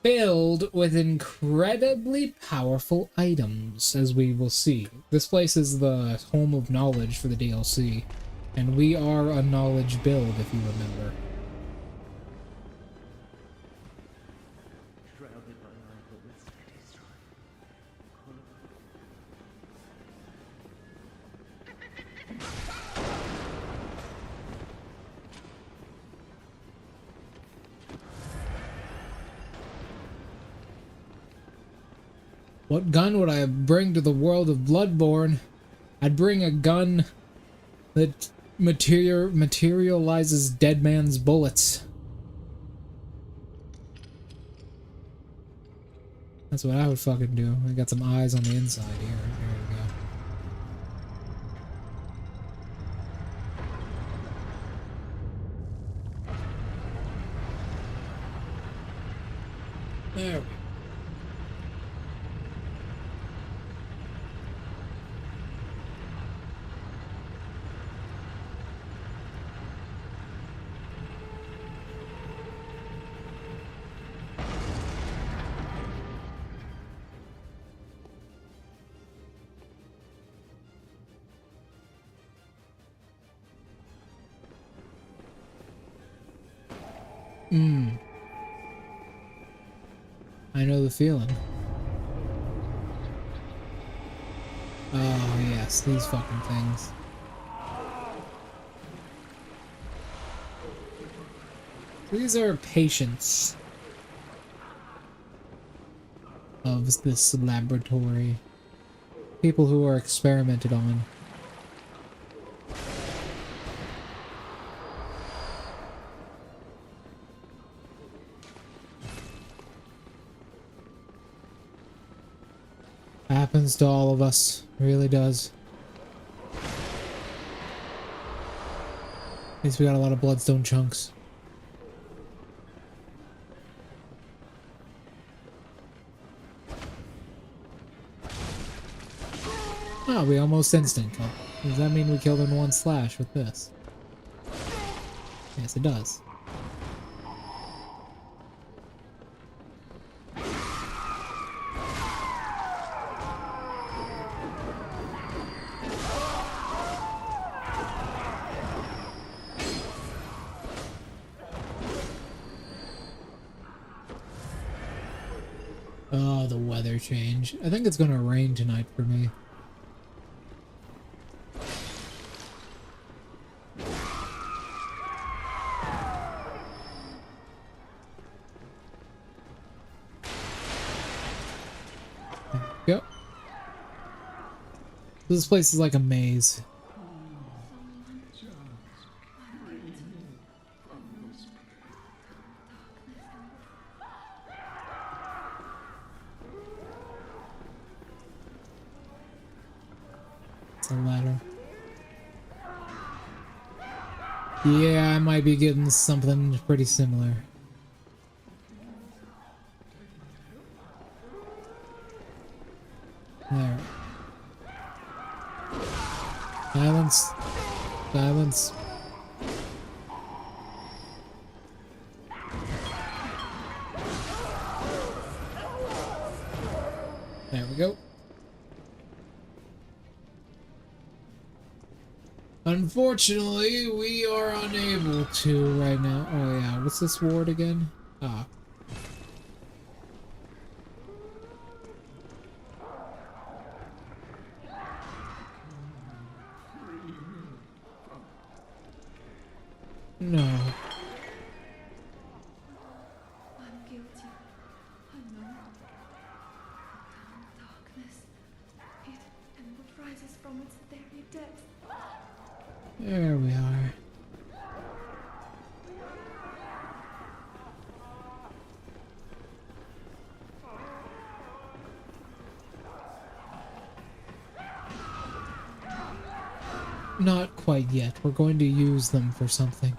filled with incredibly powerful items, as we will see. This place is the home of knowledge for the DLC, and we are a knowledge build, if you remember. What gun would I bring to the world of Bloodborne? I'd bring a gun that materializes dead man's bullets. That's what I would fucking do. I got some eyes on the inside here. There we go. There we go. I know the feeling. Oh yes, these fucking things. These are patients of this laboratory. People who are experimented on. Happens to all of us. Really does. At least we got a lot of bloodstone chunks. Oh, we almost instant kill. Does that mean we killed in one slash with this? Yes, it does. Oh, the weather change. I think it's gonna rain tonight for me. Yep. This place is like a maze. It's a ladder. Yeah, I might be getting something pretty similar. There. Silence. Silence. There we go. Unfortunately, we are unable to right now. Oh yeah, what's this ward again? Ah. No.
I'm guilty. I know. Darkness. It and what rises from its very depths.
There we are. Not quite yet. We're going to use them for something.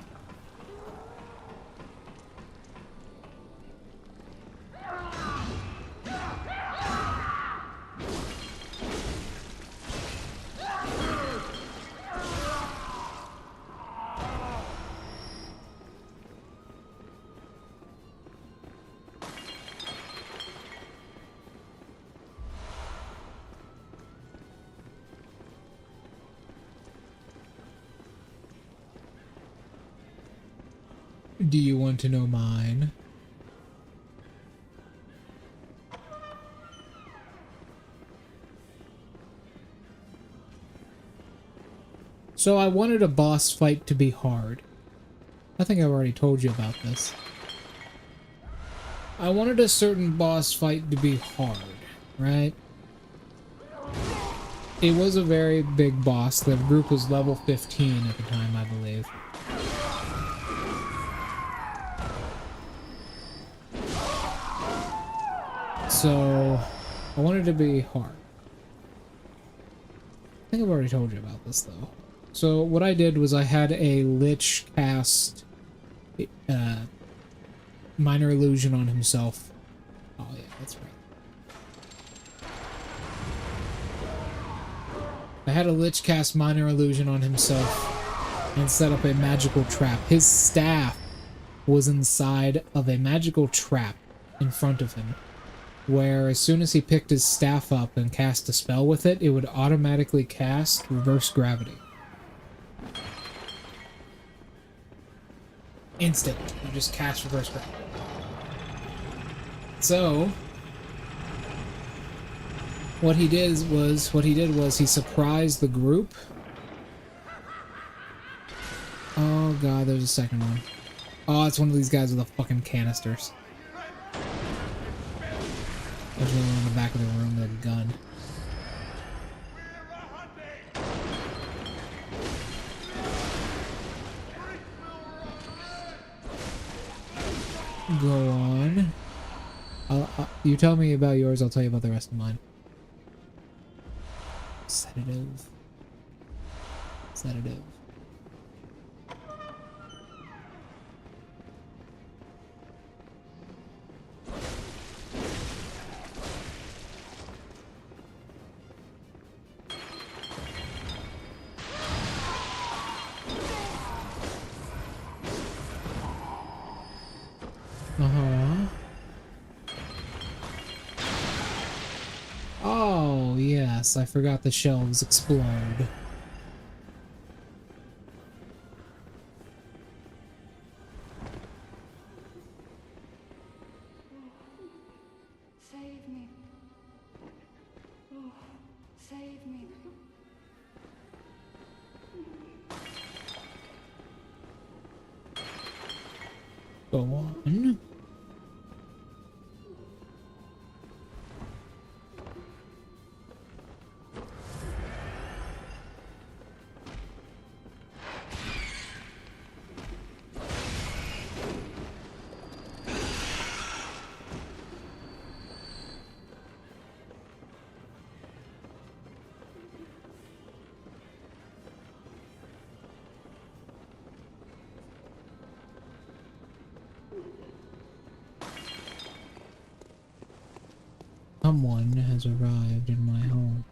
Do you want to know mine? So I wanted a boss fight to be hard. I think I've already told you about this. I wanted a certain boss fight to be hard, right? It was a very big boss. The group was level 15 at the time, I believe. So, I wanted it to be hard. I think I've already told you about this, though. So, what I did was I had a Lich cast Minor Illusion on himself. Oh, yeah, that's right. I had a Lich cast Minor Illusion on himself and set up a magical trap. His staff was inside of a magical trap in front of him, where as soon as he picked his staff up and cast a spell with it, it would automatically cast Reverse Gravity. Instant. You just cast Reverse Gravity. So, what he did was he surprised the group. Oh god, there's a second one. Oh, it's one of these guys with the fucking canisters. There's one in the back of the room with a gun. Go on. You tell me about yours, I'll tell you about the rest of mine. Sedative. Sedative. Oh, yes, I forgot the shelves explode.
Save me. Oh, save me.
Go on. Someone has arrived in my home.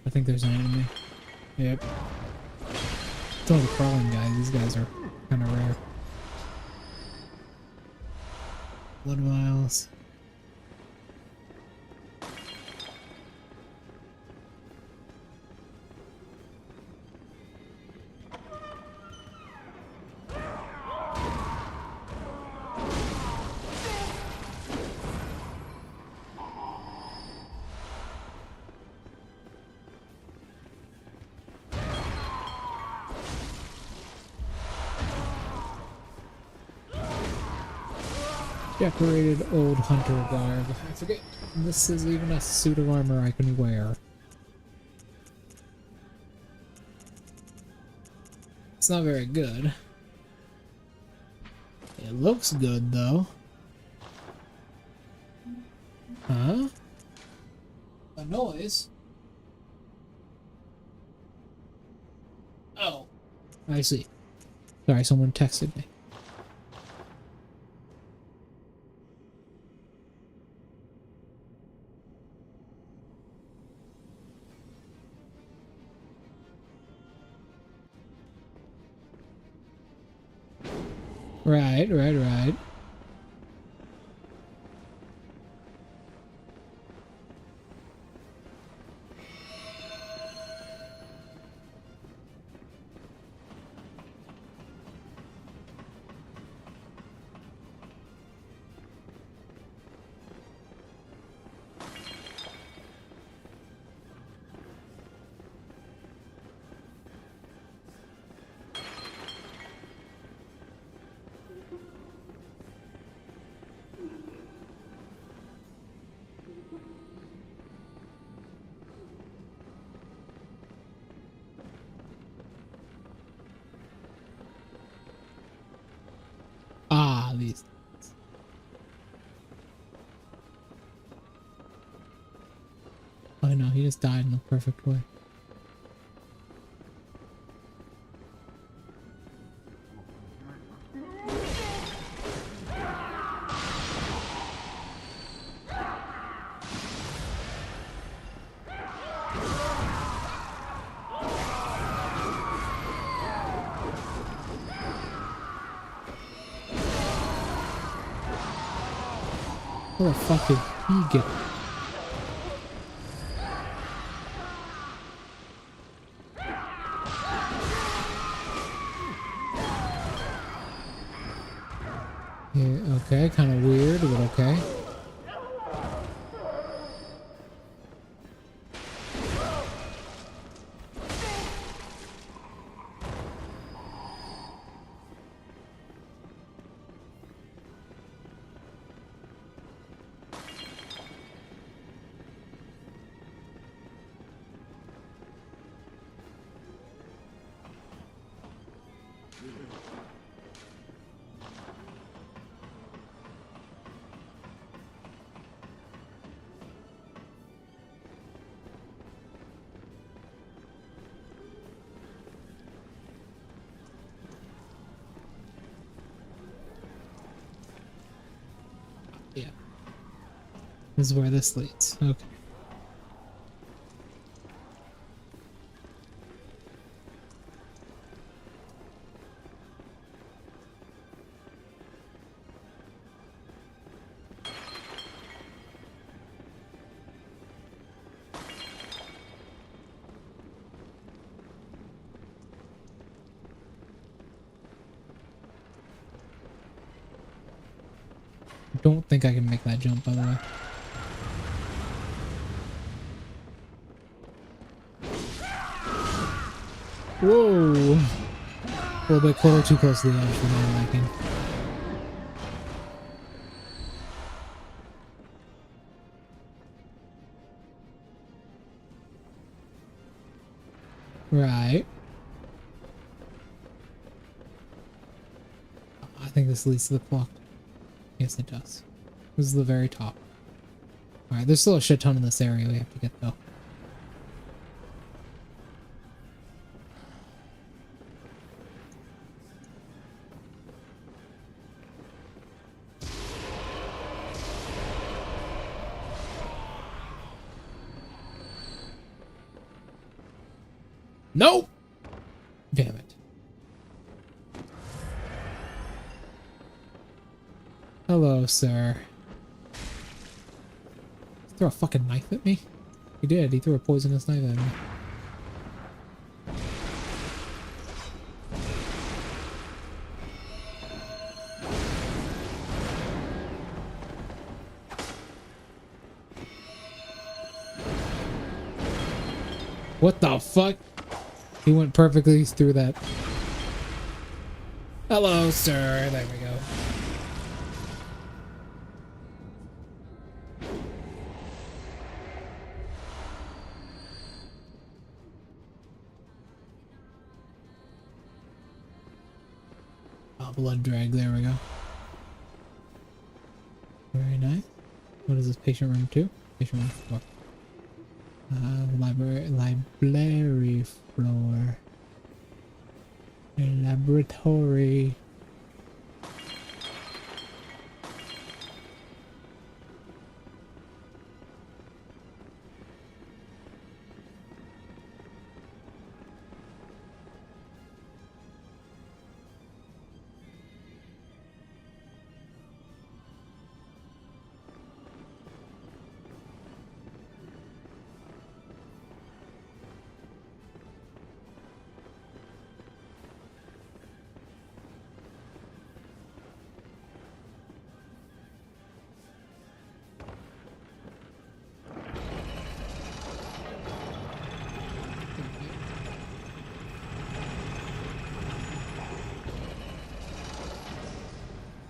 I think there's an enemy. Yep. It's all the crawling guys. These guys are kind of rare. Blood vials. Decorated old hunter garb. I forget this is even a suit of armor I can wear. It's not very good. It looks good though. Huh? A noise? Oh. I see. Sorry, someone texted me. Right. Ah, these. Oh no, he just died in the perfect way. Where the fuck did he get? Yeah, okay, kind of weird, but okay. Yeah. This is where this leads. Okay. I don't think I can make that jump, by the way. Whoa! A little bit closer, too close to the edge for my liking. Right. I think this leads to the clock. Yes, it does. This is the very top. Alright, there's still a shit ton in this area we have to get though. Nope! Damn it. Hello, sir. Throw a fucking knife at me? He did. He threw a poisonous knife at me. What the fuck? He went perfectly through that. Hello, sir. There we go. Oh, blood drag. There we go. Very nice. What is this? Patient room 2? Patient room 4. Library floor. Laboratory.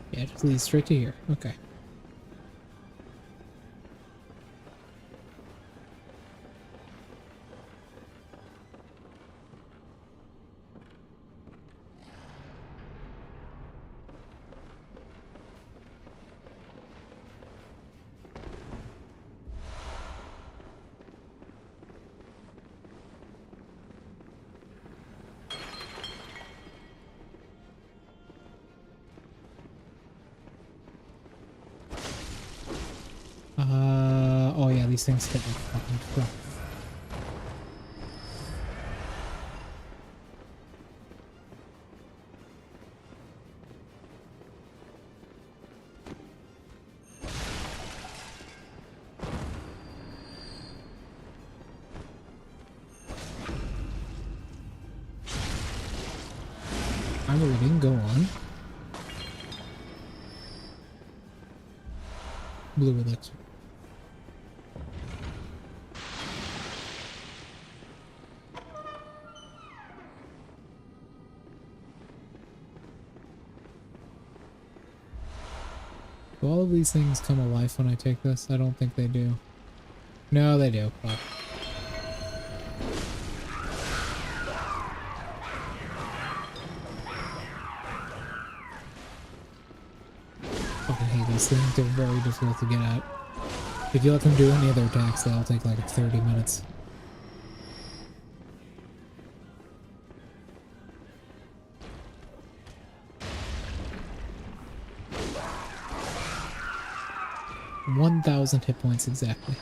Yeah, it just leads straight to here. Okay. Oh yeah, these things hit like fucking fuck. I'm reading, go on. Blue elixir. Do all of these things come alive when I take this? I don't think they do. No, they do. Fuck. Fucking hate these things. They're very difficult to get at. If you let them do any other attacks, they'll take like 30 minutes. $1,000 hit points exactly.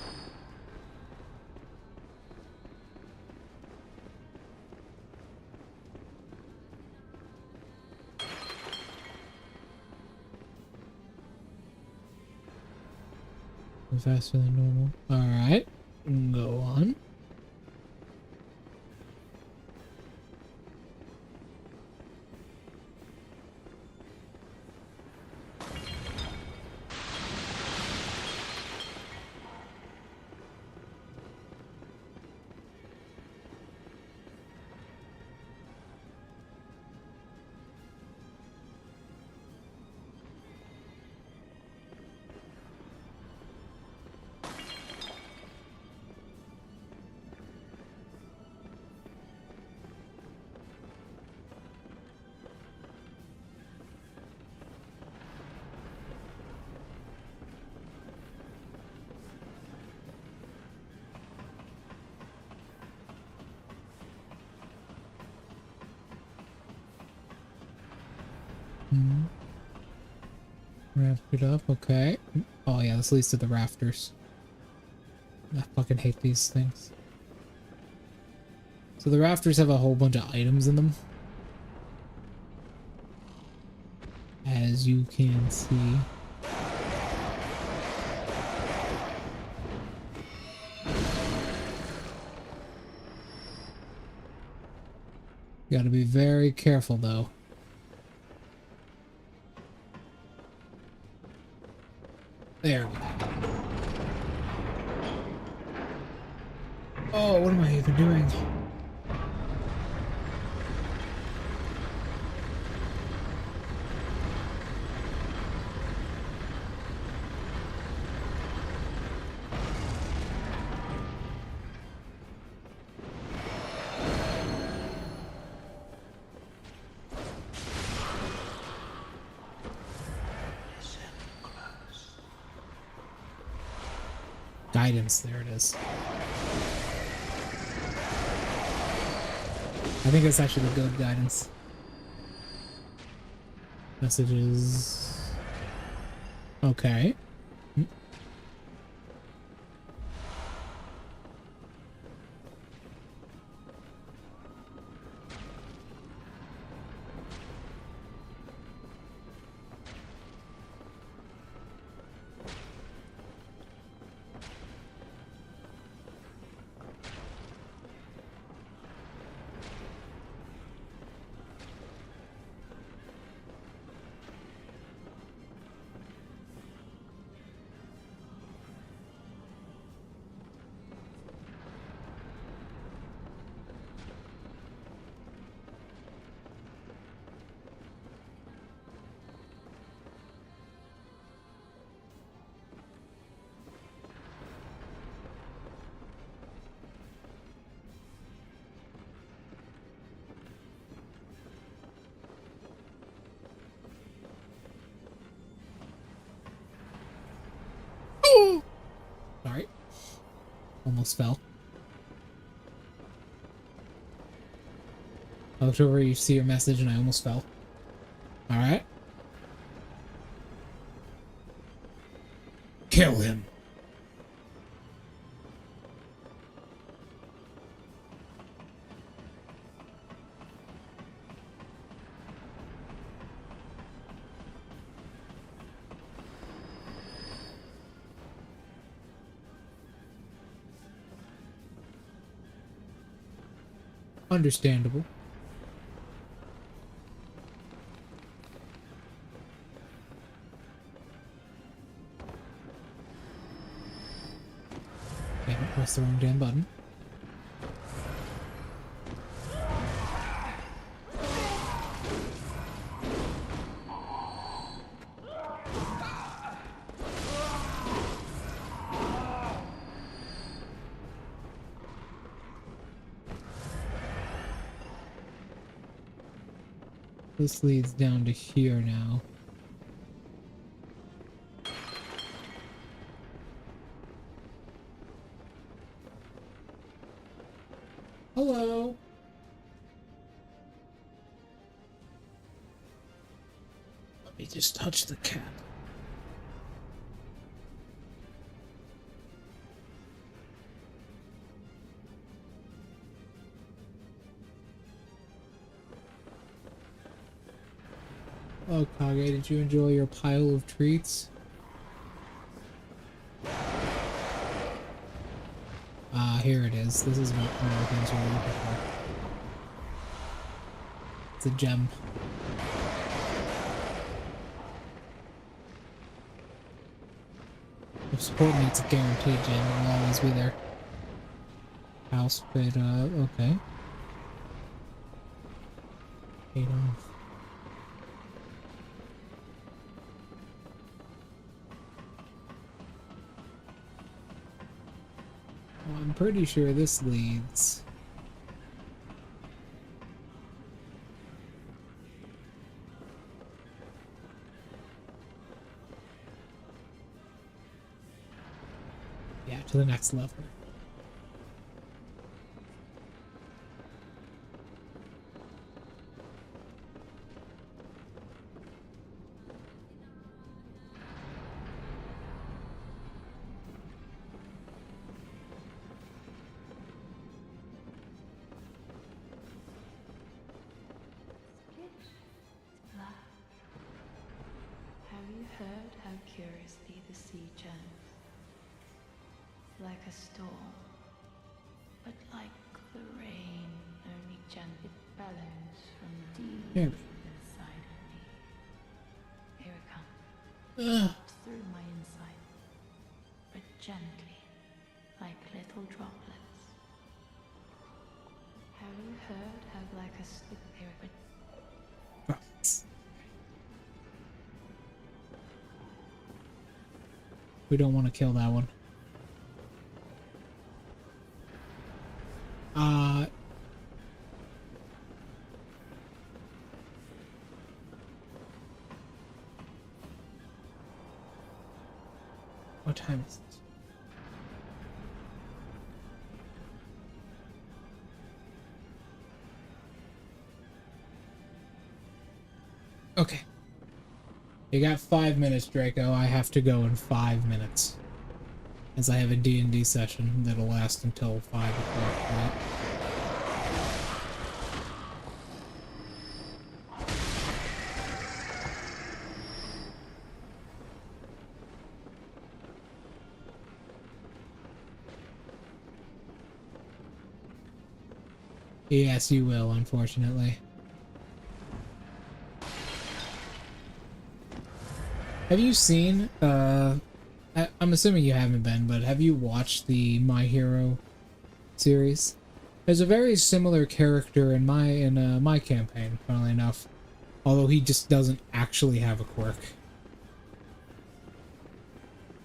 Faster than normal. Alright. Go on. Wrap it up, okay. Oh yeah, this leads to the rafters. I fucking hate these things. So the rafters have a whole bunch of items in them. As you can see. You gotta be very careful though. There we go. Oh, what am I even doing? Guidance, there it is. I think it's actually the good guidance. Messages. Okay. Sorry. Almost fell. I looked over, you see your message, and I almost fell. Alright. Kill him. Understandable. Damn it, press the wrong damn button. This leads down to here now. Hello. Let me just touch the cap. Oh, Kage, did you enjoy your pile of treats? Ah, here it is. This is what one of the things we're looking for. It's a gem. If support meets a guaranteed gem, it will always be there. House bit, okay. Paid off. Well, I'm pretty sure this leads. Yeah, to the next level.
heard how curiously the sea churns? Like a storm, but like the rain, only gently bellows from deep inside of me. Here it comes, pops through my inside, but gently, like little droplets. Have you heard how like a spirit?
We don't want to kill that one. What time is it? Okay. You got 5 minutes, Draco. I have to go in 5 minutes. As I have a D&D session that'll last until 5 o'clock tonight. Yes, you will, unfortunately. Have you seen, I'm assuming you haven't been, but have you watched the My Hero series? There's a very similar character in my campaign, funnily enough. Although he just doesn't actually have a quirk.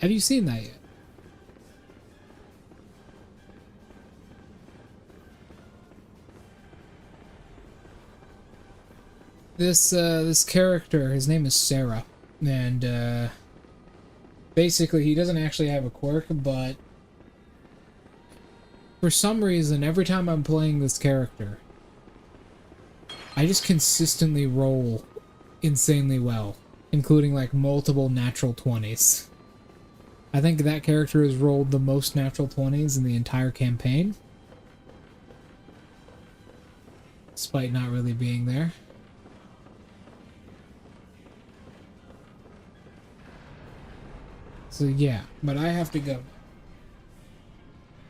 Have you seen that yet? This character, his name is Sarah, and basically he doesn't actually have a quirk, but for some reason every time I'm playing this character, I just consistently roll insanely well, including like multiple natural 20s. I think that character has rolled the most natural 20s in the entire campaign, despite not really being there. So yeah, but I have to go.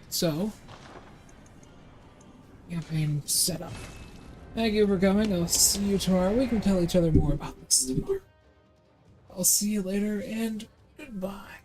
So, campaign set up. Thank you for coming. I'll see you tomorrow. We can tell each other more about this tomorrow. I'll see you later, and goodbye.